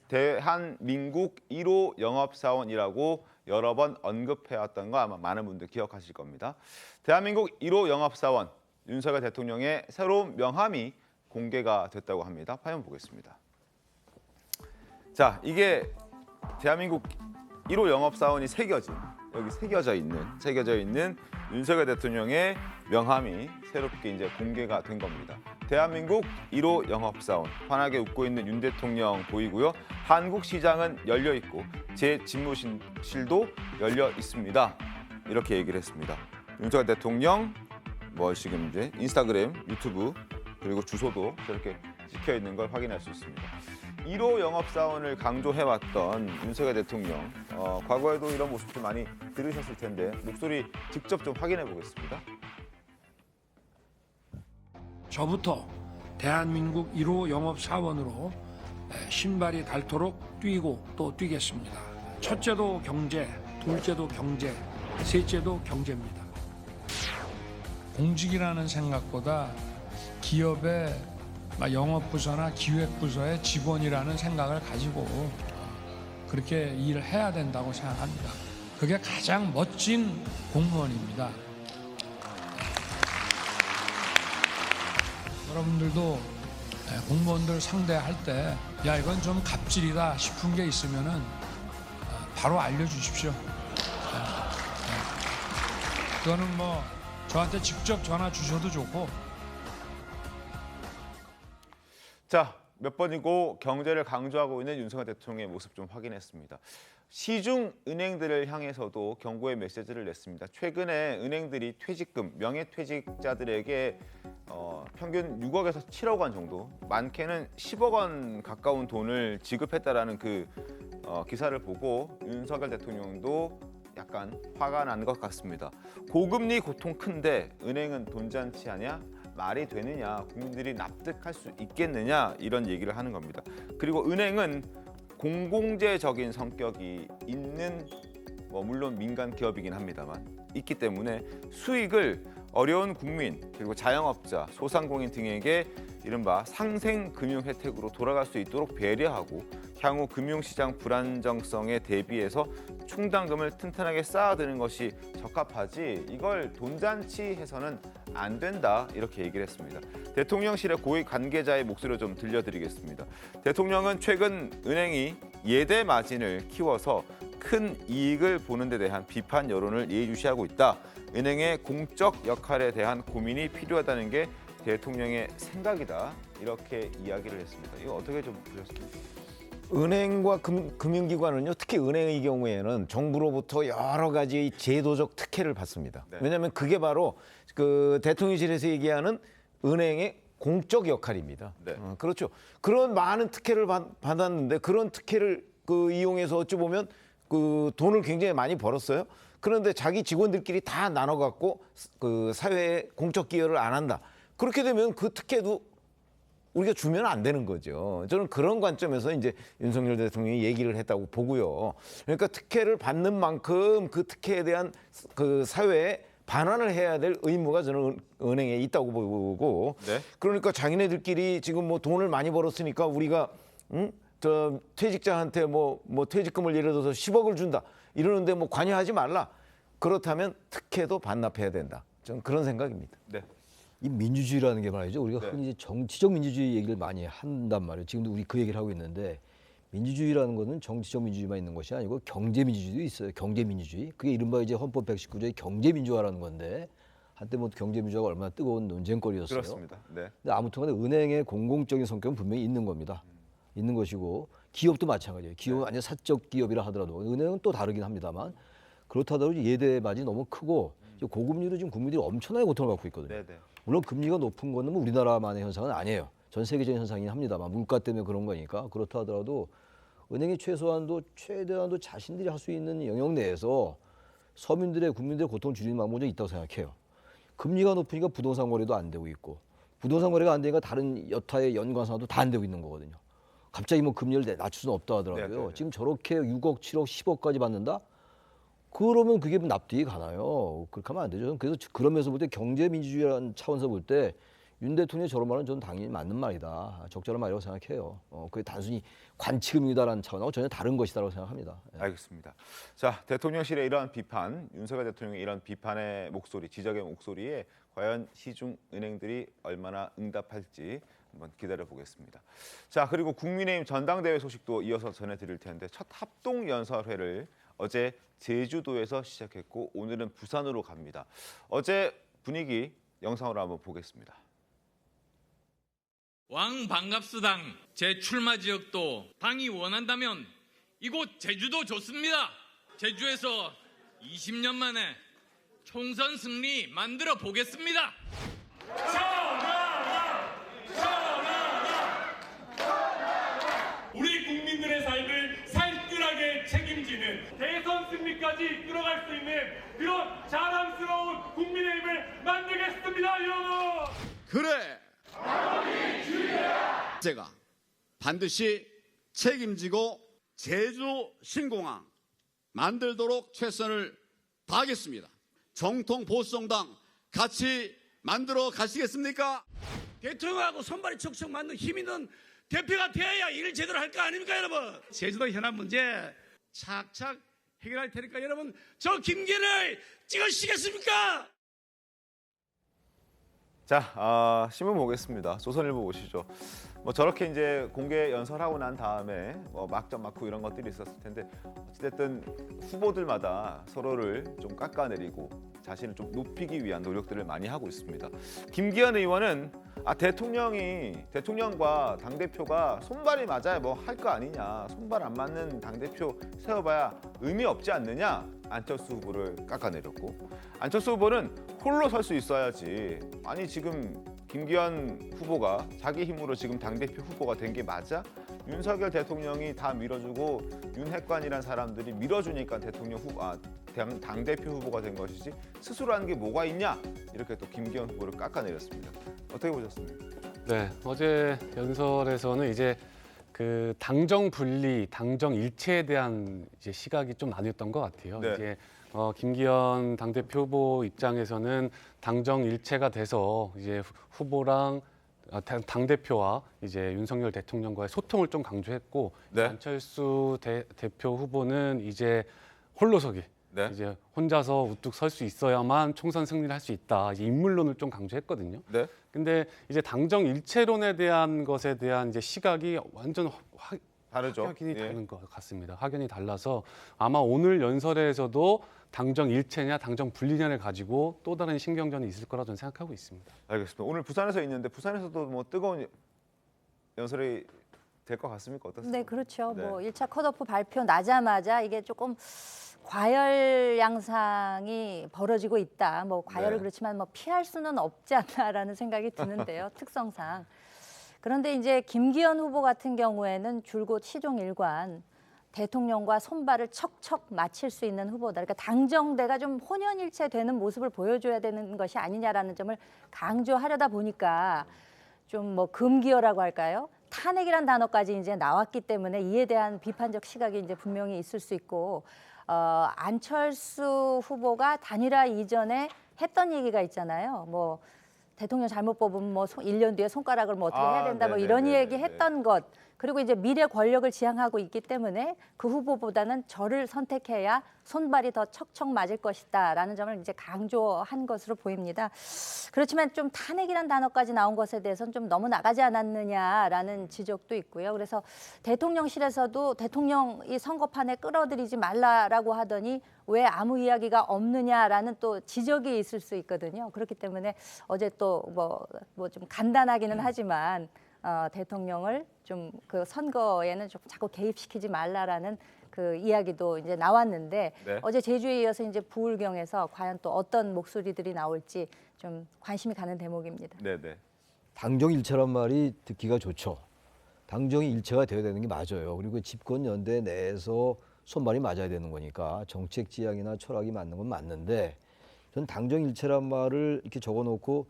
대한민국 1호 영업사원이라고 여러 번 언급해왔던 거 아마 많은 분들 기억하실 겁니다. 대한민국 1호 영업사원 윤석열 대통령의 새로운 명함이 공개가 됐다고 합니다. 화면 보겠습니다. 자, 이게 대한민국 1호 영업사원이 여기 새겨져 있는 윤석열 대통령의 명함이 새롭게 이제 공개가 된 겁니다. 대한민국 1호 영업사원, 환하게 웃고 있는 윤 대통령 보이고요. 한국시장은 열려 있고 제 집무실도 열려 있습니다. 이렇게 얘기를 했습니다. 윤석열 대통령 지금 이제 인스타그램, 유튜브 그리고 주소도 저렇게 찍혀 있는 걸 확인할 수 있습니다. 1호 영업사원을 강조해왔던 윤석열 대통령, 과거에도 이런 모습들 많이 들으셨을 텐데 목소리 직접 좀 확인해 보겠습니다. 저부터 대한민국 1호 영업사원으로 신발이 닳도록 뛰고 또 뛰겠습니다. 첫째도 경제, 둘째도 경제, 셋째도 경제입니다. 공직이라는 생각보다 기업의 영업부서나 기획부서의 직원이라는 생각을 가지고 그렇게 일을 해야 된다고 생각합니다. 그게 가장 멋진 공무원입니다. 여러분들도 공무원들 상대할 때 야 이건 좀 갑질이다 싶은 게 있으면은 바로 알려주십시오. 그거는 저한테 직접 전화 주셔도 좋고. 자, 몇 번이고 경제를 강조하고 있는 윤석열 대통령의 모습 좀 확인했습니다. 시중 은행들을 향해서도 경고의 메시지를 냈습니다. 최근에 은행들이 퇴직금, 명예퇴직자들에게 평균 6억에서 7억 원 정도, 많게는 10억 원 가까운 돈을 지급했다라는 그 기사를 보고 윤석열 대통령도 약간 화가 난 것 같습니다. 고금리 고통 큰데 은행은 돈잔치 하냐? 말이 되느냐? 국민들이 납득할 수 있겠느냐? 이런 얘기를 하는 겁니다. 그리고 은행은 공공재적인 성격이 있는 물론 민간 기업이긴 합니다만 있기 때문에 수익을 어려운 국민 그리고 자영업자, 소상공인 등에게 이른바 상생금융 혜택으로 돌아갈 수 있도록 배려하고 향후 금융시장 불안정성에 대비해서 충당금을 튼튼하게 쌓아두는 것이 적합하지 이걸 돈잔치해서는 안 된다 이렇게 얘기를 했습니다. 대통령실의 고위 관계자의 목소리를 좀 들려드리겠습니다. 대통령은 최근 은행이 예대 마진을 키워서 큰 이익을 보는 데 대한 비판 여론을 예의주시하고 있다. 은행의 공적 역할에 대한 고민이 필요하다는 게 대통령의 생각이다 이렇게 이야기를 했습니다. 이거 어떻게 좀 보셨습니까? 은행과 금융기관은요, 특히 은행의 경우에는 정부로부터 여러 가지 제도적 특혜를 받습니다. 네. 왜냐하면 그게 바로 그 대통령실에서 얘기하는 은행의 공적 역할입니다. 네. 그렇죠. 그런 많은 특혜를 받았는데 그런 특혜를 이용해서 어찌 보면 돈을 굉장히 많이 벌었어요. 그런데 자기 직원들끼리 다 나눠 갖고 사회에 공적 기여를 안 한다. 그렇게 되면 그 특혜도 우리가 주면 안 되는 거죠. 저는 그런 관점에서 이제 윤석열 대통령이 얘기를 했다고 보고요. 그러니까 특혜를 받는 만큼 그 특혜에 대한 사회에 반환을 해야 될 의무가 저는 은행에 있다고 보고. 네. 그러니까 자기네들끼리 지금 뭐 돈을 많이 벌었으니까 우리가 저 퇴직자한테 뭐 퇴직금을 예를 들어서 10억을 준다 이러는데 뭐 관여하지 말라. 그렇다면 특혜도 반납해야 된다. 저는 그런 생각입니다. 네. 이 민주주의라는 게 말이죠. 우리가 네. 흔히 이제 정치적 민주주의 얘기를 많이 한단 말이에요. 지금도 우리 그 얘기를 하고 있는데 민주주의라는 것은 정치적 민주주의만 있는 것이 아니고 경제 민주주의도 있어요. 경제 민주주의. 그게 이른바 이제 헌법 119조의 경제 민주화라는 건데 한때 뭐 경제 민주화가 얼마나 뜨거운 논쟁거리였어요. 그렇습니다. 네. 근데 아무튼간에 은행의 공공적인 성격은 분명히 있는 겁니다. 있는 것이고 기업도 마찬가지예요. 기업은 완전 사적 기업이라 하더라도 은행은 또 다르긴 합니다만 그렇다 하더라도 예대마진이 너무 크고 고금리로 지금 국민들이 엄청나게 고통을 받고 있거든요. 네. 물론 금리가 높은 거는 뭐 우리나라만의 현상은 아니에요. 전 세계적인 현상이긴 합니다만 물가 때문에 그런 거니까 그렇다 하더라도 은행이 최대한도 자신들이 할 수 있는 영역 내에서 서민들의 국민들의 고통을 줄이는 방법이 있다고 생각해요. 금리가 높으니까 부동산 거래도 안 되고 있고 부동산 거래가 안 되니까 다른 여타의 연관상도 다 안 되고 있는 거거든요. 갑자기 뭐 금리를 낮출 수는 없다 하더라고요. 네네네. 지금 저렇게 6억, 7억, 10억까지 받는다? 그러면 그게 납득이 가나요? 그렇게 하면 안 되죠. 그래서 그러면서 볼 때 경제 민주주의라는 차원에서 볼 때 윤 대통령이 저런 말은 저는 당연히 맞는 말이다. 적절한 말이라고 생각해요. 그게 단순히 관치금이다라는 차원하고 전혀 다른 것이다라고 생각합니다. 알겠습니다. 자, 대통령실의 이러한 비판, 윤석열 대통령의 이런 비판의 목소리, 지적의 목소리에 과연 시중 은행들이 얼마나 응답할지 한번 기다려 보겠습니다. 자, 그리고 국민의힘 전당대회 소식도 이어서 전해드릴 텐데 첫 합동 연설회를 어제 제주도에서 시작했고 오늘은 부산으로 갑니다. 어제 분위기 영상으로 한번 보겠습니다. 왕 반갑수당 재출마 지역도 당이 원한다면 이곳 제주도 좋습니다. 제주에서 20년 만에 총선 승리 만들어 보겠습니다. 우리 국민들의 삶을 살뜰하게 책임지는 대선 승리까지 이끌어갈 수 있는 그런 자랑스러운 국민의힘을 만들겠습니다, 여러분. 그래. 제가 반드시 책임지고 제주 신공항 만들도록 최선을 다하겠습니다. 정통 보수정당 같이 만들어 가시겠습니까? 대통령하고 손발이 척척 맞는 힘 있는 대표가 되어야 일을 제대로 할 거 아닙니까, 여러분? 제주도 현안 문제 착착 해결할 테니까 여러분 저 김기현을 찍으시겠습니까? 자, 신문 보겠습니다. 조선일보 보시죠. 뭐 저렇게 이제 공개 연설하고 난 다음에 뭐 막전 막후 이런 것들이 있었을 텐데 어찌됐든 후보들마다 서로를 좀 깎아내리고 자신을 좀 높이기 위한 노력들을 많이 하고 있습니다. 김기현 의원은 대통령과 당대표가 손발이 맞아야 뭐 할 거 아니냐. 손발 안 맞는 당대표 세워봐야 의미 없지 않느냐. 안철수 후보를 깎아내렸고 안철수 후보는 홀로 설 수 있어야지. 아니 지금 김기현 후보가 자기 힘으로 지금 당대표 후보가 된 게 맞아? 윤석열 대통령이 다 밀어주고 윤핵관이란 사람들이 밀어주니까 당대표 후보가 된 것이지 스스로 하는 게 뭐가 있냐? 이렇게 또 김기현 후보를 깎아내렸습니다. 어떻게 보셨습니까? 네, 어제 연설에서는 이제 그 당정 분리, 당정 일체에 대한 이제 시각이 좀 나뉘었던 것 같아요. 네. 이제 김기현 당대표 후보 입장에서는 당정 일체가 돼서 이제 후보랑 당대표와 이제 윤석열 대통령과의 소통을 좀 강조했고 네. 안철수 대표 후보는 이제 홀로서기. 네. 이제 혼자서 우뚝 설 수 있어야만 총선 승리를 할 수 있다. 이제 인물론을 좀 강조했거든요. 네. 근데 이제 당정 일체론에 대한 것에 대한 이제 시각이 완전 다르죠. 확연히 예. 다른 것 같습니다. 확연히 달라서 아마 오늘 연설에서도 당정 일체냐 당정 분리냐를 가지고 또 다른 신경전이 있을 거라 저는 생각하고 있습니다. 알겠습니다. 오늘 부산에서 있는데 부산에서도 뭐 뜨거운 연설이 될 것 같습니까? 어떻습니까? 네, 그렇죠. 네. 뭐 1차 컷오프 발표 나자마자 이게 조금 과열 양상이 벌어지고 있다. 뭐 과열을 네. 그렇지만 뭐 피할 수는 없지 않나라는 생각이 드는데요. 특성상. 그런데 이제 김기현 후보 같은 경우에는 줄곧 시종일관 대통령과 손발을 척척 맞힐 수 있는 후보다. 그러니까 당정대가 좀 혼연일체되는 모습을 보여줘야 되는 것이 아니냐라는 점을 강조하려다 보니까 좀 뭐 금기어라고 할까요? 탄핵이란 단어까지 이제 나왔기 때문에 이에 대한 비판적 시각이 이제 분명히 있을 수 있고 안철수 후보가 단일화 이전에 했던 얘기가 있잖아요. 뭐 대통령 잘못 뽑으면 뭐 1년 뒤에 손가락을 뭐 어떻게 해야 된다 뭐 이런 얘기 했던 것. 그리고 이제 미래 권력을 지향하고 있기 때문에 그 후보보다는 저를 선택해야 손발이 더 척척 맞을 것이다라는 점을 이제 강조한 것으로 보입니다. 그렇지만 좀 탄핵이란 단어까지 나온 것에 대해서는 좀 너무 나가지 않았느냐라는 지적도 있고요. 그래서 대통령실에서도 대통령이 선거판에 끌어들이지 말라라고 하더니 왜 아무 이야기가 없느냐라는 또 지적이 있을 수 있거든요. 그렇기 때문에 어제 또 뭐 좀 간단하기는 하지만 대통령을 좀 그 선거에는 좀 자꾸 개입시키지 말라라는 그 이야기도 이제 나왔는데 네. 어제 제주에 이어서 이제 부울경에서 과연 또 어떤 목소리들이 나올지 좀 관심이 가는 대목입니다. 네네. 당정 일체란 말이 듣기가 좋죠. 당정이 일체가 되어야 되는 게 맞아요. 그리고 집권 연대 내에서 손발이 맞아야 되는 거니까 정책 지향이나 철학이 맞는 건 맞는데 전 당정 일체란 말을 이렇게 적어놓고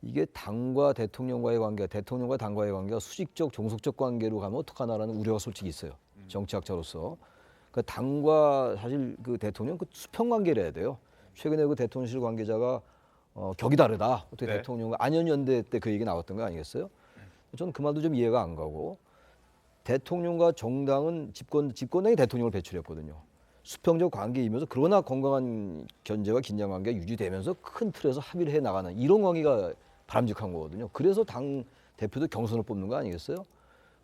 이게 당과 대통령과의 관계, 대통령과 당과의 관계가 수직적, 종속적 관계로 가면 어떡하나라는 우려가 솔직히 있어요. 정치학자로서. 그러니까 당과 사실 그 대통령 그 수평 관계를 해야 돼요. 최근에 그 대통령실 관계자가 격이 다르다. 어떻게 네. 대통령과 안현연대 때 그 얘기 나왔던 거 아니겠어요? 저는 그 말도 좀 이해가 안 가고 대통령과 정당은 집권당이 대통령을 배출했거든요. 수평적 관계이면서 그러나 건강한 견제와 긴장 관계가 유지되면서 큰 틀에서 합의를 해 나가는 이런 관계가 바람직한 거거든요. 그래서 당 대표도 경선을 뽑는 거 아니겠어요?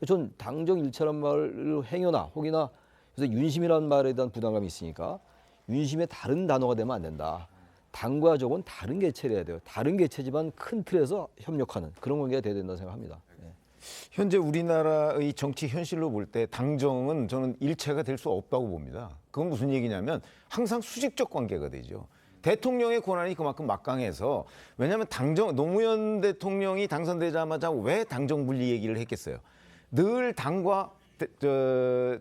전 당정 일체란 말을 행여나 혹이나 그래서 윤심이라는 말에 대한 부담감이 있으니까 윤심의 다른 단어가 되면 안 된다. 당과 적은 다른 개체를 해야 돼요. 다른 개체지만 큰 틀에서 협력하는 그런 관계가 돼야 된다고 생각합니다. 네. 현재 우리나라의 정치 현실로 볼 때 당정은 저는 일체가 될 수 없다고 봅니다. 그건 무슨 얘기냐면 항상 수직적 관계가 되죠. 대통령의 권한이 그만큼 막강해서 왜냐하면 노무현 대통령이 당선되자마자 왜 당정 분리 얘기를 했겠어요. 늘 당과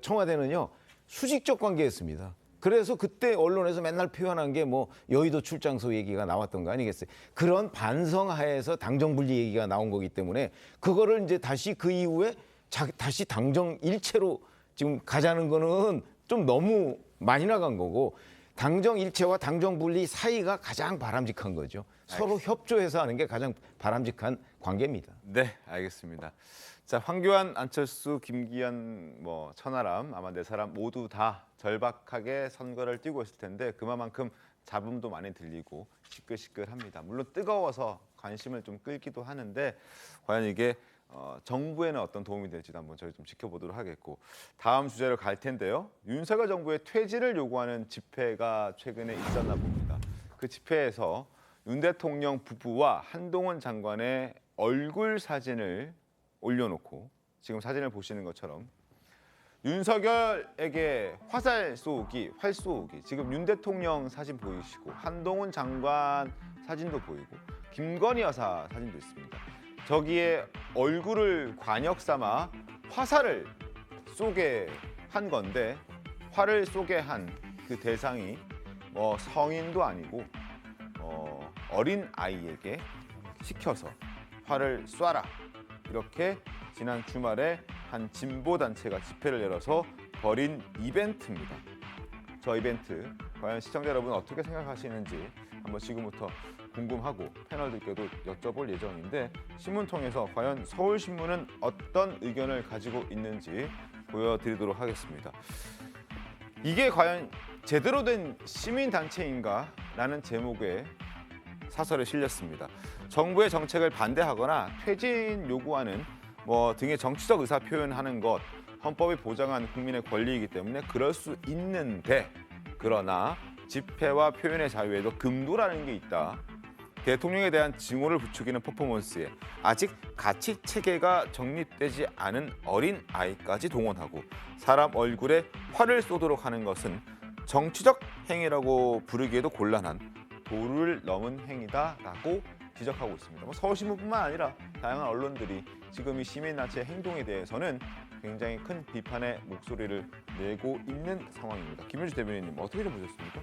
청와대는요 수직적 관계였습니다. 그래서 그때 언론에서 맨날 표현한 게 뭐 여의도 출장소 얘기가 나왔던 거 아니겠어요. 그런 반성하에서 당정 분리 얘기가 나온 거기 때문에 그거를 이제 다시 그 이후에 다시 당정 일체로 지금 가자는 거는 좀 너무 많이 나간 거고 당정 일체와 당정 분리 사이가 가장 바람직한 거죠. 서로 협조해서 하는 게 가장 바람직한 관계입니다. 네, 알겠습니다. 자, 황교안, 안철수, 김기현, 뭐 천하람 아마 네 사람 모두 다 절박하게 선거를 뛰고 있을 텐데 그만큼 잡음도 많이 들리고 시끌시끌합니다. 물론 뜨거워서 관심을 좀 끌기도 하는데 과연 이게 정부에는 어떤 도움이 될지도 한번 저희 좀 지켜보도록 하겠고 다음 주제로 갈 텐데요. 윤석열 정부의 퇴진을 요구하는 집회가 최근에 있었나 봅니다. 그 집회에서 윤 대통령 부부와 한동훈 장관의 얼굴 사진을 올려놓고 지금 사진을 보시는 것처럼 윤석열에게 활 쏘기 지금 윤 대통령 사진 보이시고 한동훈 장관 사진도 보이고 김건희 여사 사진도 있습니다. 저기에 얼굴을 관역 삼아 화살을 쏘게 한 건데 활을 쏘게 한 그 대상이 뭐 성인도 아니고 어린 아이에게 시켜서 활을 쏴라 이렇게 지난 주말에 한 진보 단체가 집회를 열어서 벌인 이벤트입니다. 저 이벤트 과연 시청자 여러분 어떻게 생각하시는지 한번 지금부터 궁금하고 패널들께도 여쭤볼 예정인데 신문 통해서 과연 서울신문은 어떤 의견을 가지고 있는지 보여드리도록 하겠습니다. 이게 과연 제대로 된 시민단체인가? 라는 제목의 사설에 실렸습니다. 정부의 정책을 반대하거나 퇴진 요구하는 등의 정치적 의사 표현하는 것 헌법이 보장한 국민의 권리이기 때문에 그럴 수 있는데, 그러나 집회와 표현의 자유에도 금도라는 게 있다. 대통령에 대한 증오를 부추기는 퍼포먼스에 아직 가치 체계가 정립되지 않은 어린 아이까지 동원하고 사람 얼굴에 활을 쏘도록 하는 것은 정치적 행위라고 부르기에도 곤란한 도를 넘은 행위다라고 지적하고 있습니다. 뭐 서울신문뿐만 아니라 다양한 언론들이 지금 이 시민단체의 행동에 대해서는 굉장히 큰 비판의 목소리를 내고 있는 상황입니다. 김현주 대변인님 어떻게 좀 보셨습니까?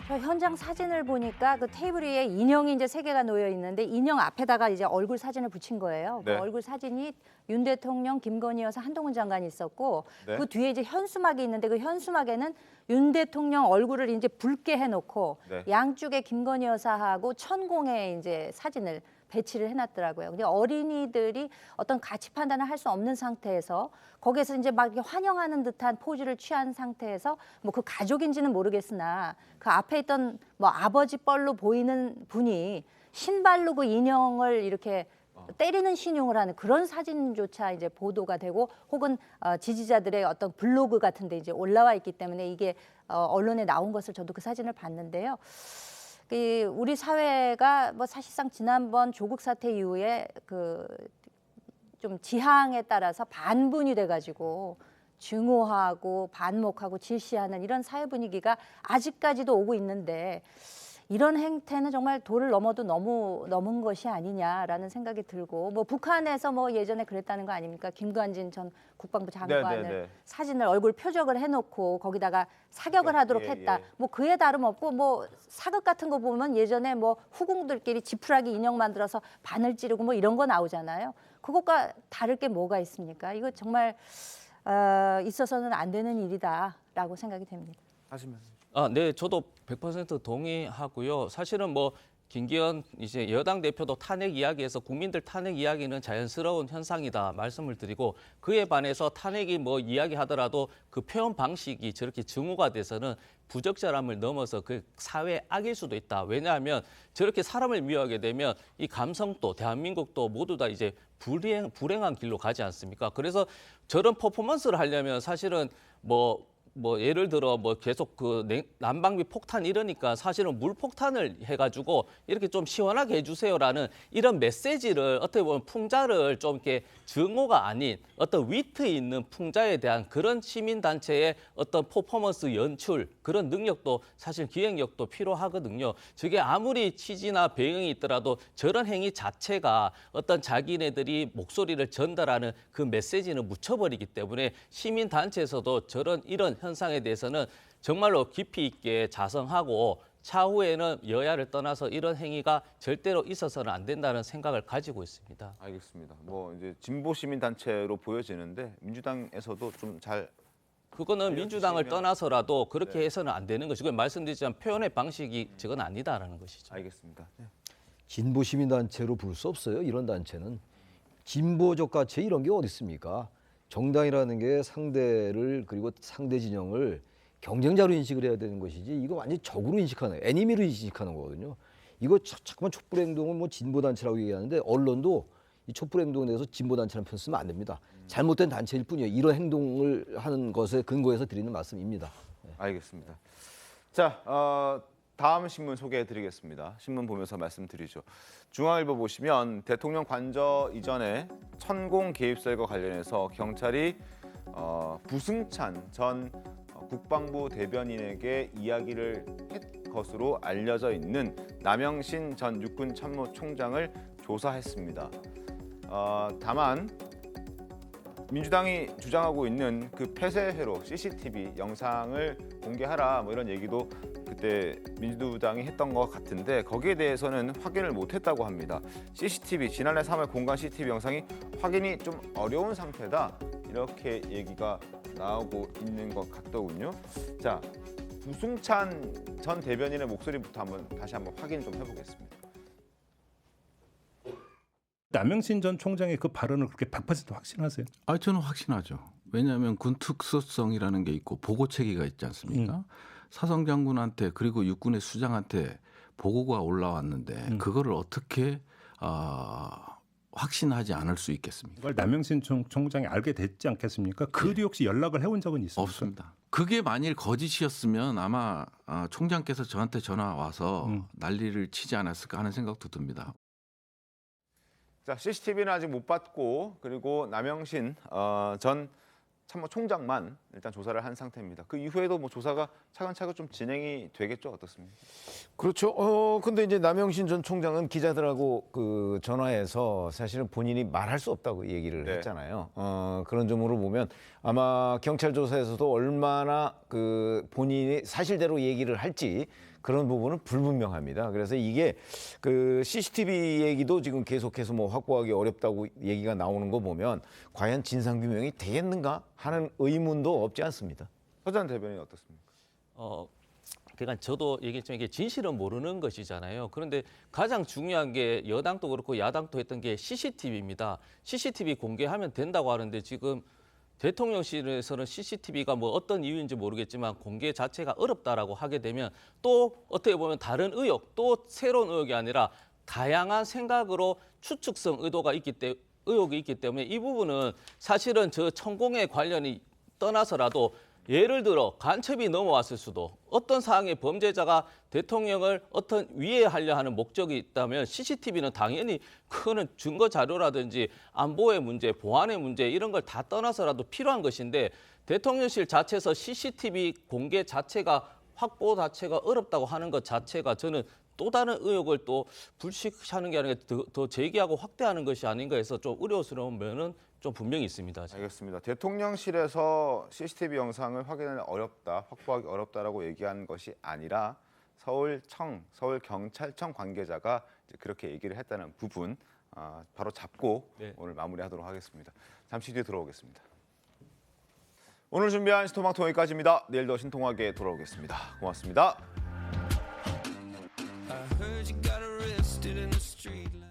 저 현장 사진을 보니까 그 테이블 위에 인형이 이제 3개가 놓여 있는데 인형 앞에다가 이제 얼굴 사진을 붙인 거예요. 네. 그 얼굴 사진이 윤 대통령, 김건희 여사, 한동훈 장관이 있었고 네. 그 뒤에 이제 현수막이 있는데 그 현수막에는 윤 대통령 얼굴을 이제 붉게 해놓고 네. 양쪽에 김건희 여사하고 천공의 이제 사진을 배치를 해놨더라고요. 근데 어린이들이 어떤 가치 판단을 할 수 없는 상태에서 거기에서 이제 막 이렇게 환영하는 듯한 포즈를 취한 상태에서 뭐 그 가족인지는 모르겠으나 그 앞에 있던 뭐 아버지 뻘로 보이는 분이 신발로 그 인형을 이렇게 때리는 신용을 하는 그런 사진조차 이제 보도가 되고 혹은 지지자들의 어떤 블로그 같은 데 이제 올라와 있기 때문에 이게 언론에 나온 것을 저도 그 사진을 봤는데요. 우리 사회가 뭐 사실상 지난번 조국 사태 이후에 그 좀 지향에 따라서 반분이 돼가지고 증오하고 반목하고 질시하는 이런 사회 분위기가 아직까지도 오고 있는데 이런 행태는 정말 도를 넘어도 너무 넘은 것이 아니냐라는 생각이 들고 뭐 북한에서 뭐 예전에 그랬다는 거 아닙니까? 김관진 전 국방부 장관을 네. 사진을 얼굴 표적을 해놓고 거기다가 사격을 하도록 예, 했다. 예. 뭐 그에 다름없고 뭐 사극 같은 거 보면 예전에 뭐 후궁들끼리 지푸라기 인형 만들어서 바늘 찌르고 뭐 이런 거 나오잖아요. 그것과 다를 게 뭐가 있습니까? 이거 정말 있어서는 안 되는 일이다라고 생각이 됩니다. 하시면. 네, 저도 100% 동의하고요. 사실은 뭐 김기현 이제 여당 대표도 탄핵 이야기에서 국민들 탄핵 이야기는 자연스러운 현상이다 말씀을 드리고 그에 반해서 탄핵이 뭐 이야기하더라도 그 표현 방식이 저렇게 증오가 돼서는 부적절함을 넘어서 그 사회 악일 수도 있다. 왜냐하면 저렇게 사람을 미워하게 되면 이 감성도 대한민국도 모두 다 이제 불행한 길로 가지 않습니까? 그래서 저런 퍼포먼스를 하려면 사실은 뭐 예를 들어 뭐 계속 그 난방비 폭탄 이러니까 사실은 물폭탄을 해가지고 이렇게 좀 시원하게 해주세요라는 이런 메시지를 어떻게 보면 풍자를 좀 이렇게 증오가 아닌 어떤 위트 있는 풍자에 대한 그런 시민단체의 어떤 퍼포먼스 연출 그런 능력도 사실 기획력도 필요하거든요. 저게 아무리 취지나 배경이 있더라도 저런 행위 자체가 어떤 자기네들이 목소리를 전달하는 그 메시지는 묻혀버리기 때문에 시민단체에서도 이런 현상에 대해서는 정말로 깊이 있게 자성하고 차후에는 여야를 떠나서 이런 행위가 절대로 있어서는 안 된다는 생각을 가지고 있습니다. 알겠습니다. 뭐 이제 진보 시민 단체로 보여지는데 민주당에서도 좀 잘 그거는 민주당을 떠나서라도 그렇게 해서는 안 되는 것이고 말씀드리지만 표현의 방식이 저건 아니다라는 것이죠. 알겠습니다. 네. 진보 시민단체로 부를 수 없어요. 이런 단체는 진보적 가치 이런 게 어디 있습니까? 정당이라는 게 상대를 그리고 상대 진영을 경쟁자로 인식을 해야 되는 것이지 이거 완전 적으로 인식하는 애니미로 인식하는 거거든요. 이거 자꾸만 촛불 행동을 뭐 진보 단체라고 얘기하는데 언론도 이 촛불 행동에 대해서 진보 단체라는 표현 쓰면 안 됩니다. 잘못된 단체일 뿐이에요. 이런 행동을 하는 것에 근거해서 드리는 말씀입니다. 알겠습니다. 자, 다음 신문 소개해드리겠습니다. 신문 보면서 말씀드리죠. 중앙일보 보시면 대통령 관저 이전에 천공 개입설과 관련해서 경찰이 부승찬 전 국방부 대변인에게 이야기를 했 것으로 알려져 있는 남영신 전 육군 참모총장을 조사했습니다. 다만 민주당이 주장하고 있는 그 폐쇄회로 CCTV 영상을 공개하라 뭐 이런 얘기도 그때 민주당이 했던 것 같은데 거기에 대해서는 확인을 못했다고 합니다. CCTV 지난해 3월 공간 CCTV 영상이 확인이 좀 어려운 상태다 이렇게 얘기가 나오고 있는 것 같더군요. 자, 부승찬 전 대변인의 목소리부터 다시 한번 확인 좀 해보겠습니다. 남영신 전 총장의 그 발언을 그렇게 100% 확신하세요? 저는 확신하죠. 왜냐하면 군 특수성이라는 게 있고 보고 체계가 있지 않습니까? 사성 장군한테 그리고 육군의 수장한테 보고가 올라왔는데 그거를 어떻게 확신하지 않을 수 있겠습니다. 이걸 남영신 총장이 알게 됐지 않겠습니까? 그 뒤 혹시 연락을 해온 적은 있습니까? 없습니다. 그게 만일 거짓이었으면 아마 총장께서 저한테 전화 와서 난리를 치지 않았을까 하는 생각도 듭니다. 자, CCTV는 아직 못 받고 그리고 남영신 전 참모총장만 일단 조사를 한 상태입니다. 그 이후에도 뭐 조사가 차근차근 좀 진행이 되겠죠? 어떻습니까? 그렇죠. 근데 이제 남영신 전 총장은 기자들하고 그 전화해서 사실은 본인이 말할 수 없다고 얘기를 했잖아요. 그런 점으로 보면 아마 경찰 조사에서도 얼마나 그 본인이 사실대로 얘기를 할지 그런 부분은 불분명합니다. 그래서 이게 그 CCTV 얘기도 지금 계속해서 뭐 확보하기 어렵다고 얘기가 나오는 거 보면 과연 진상규명이 되겠는가 하는 의문도 없지 않습니다. 서전 대변인 어떻습니까? 그러니까 저도 얘기했지만 이게 진실은 모르는 것이잖아요. 그런데 가장 중요한 게 여당도 그렇고 야당도 했던 게 CCTV입니다. CCTV 공개하면 된다고 하는데 지금 대통령실에서는 CCTV가 뭐 어떤 이유인지 모르겠지만 공개 자체가 어렵다라고 하게 되면 또 어떻게 보면 다른 의혹, 또 새로운 의혹이 아니라 다양한 생각으로 추측성 의혹이 있기 때문에 이 부분은 사실은 저 천공에 관련이 떠나서라도 예를 들어 간첩이 넘어왔을 수도 어떤 사항의 범죄자가 대통령을 어떤 위해하려 하는 목적이 있다면 CCTV는 당연히 그거는 증거 자료라든지 안보의 문제, 보안의 문제 이런 걸 다 떠나서라도 필요한 것인데 대통령실 자체에서 CCTV 공개 자체가 확보 자체가 어렵다고 하는 것 자체가 저는 또 다른 의혹을 또 불식하는 게 아니라 더 제기하고 확대하는 것이 아닌가 해서 좀 우려스러운 면은 좀 분명히 있습니다. 알겠습니다. 대통령실에서 CCTV 영상을 확인하기 어렵다, 확보하기 어렵다라고 얘기한 것이 아니라 서울경찰청 관계자가 이제 그렇게 얘기를 했다는 부분 바로 잡고 오늘 마무리하도록 하겠습니다. 잠시 뒤에 돌아오겠습니다. 오늘 준비한 신통방 여기까지입니다. 내일도 신통하게 돌아오겠습니다. 고맙습니다. I heard you got arrested in the street.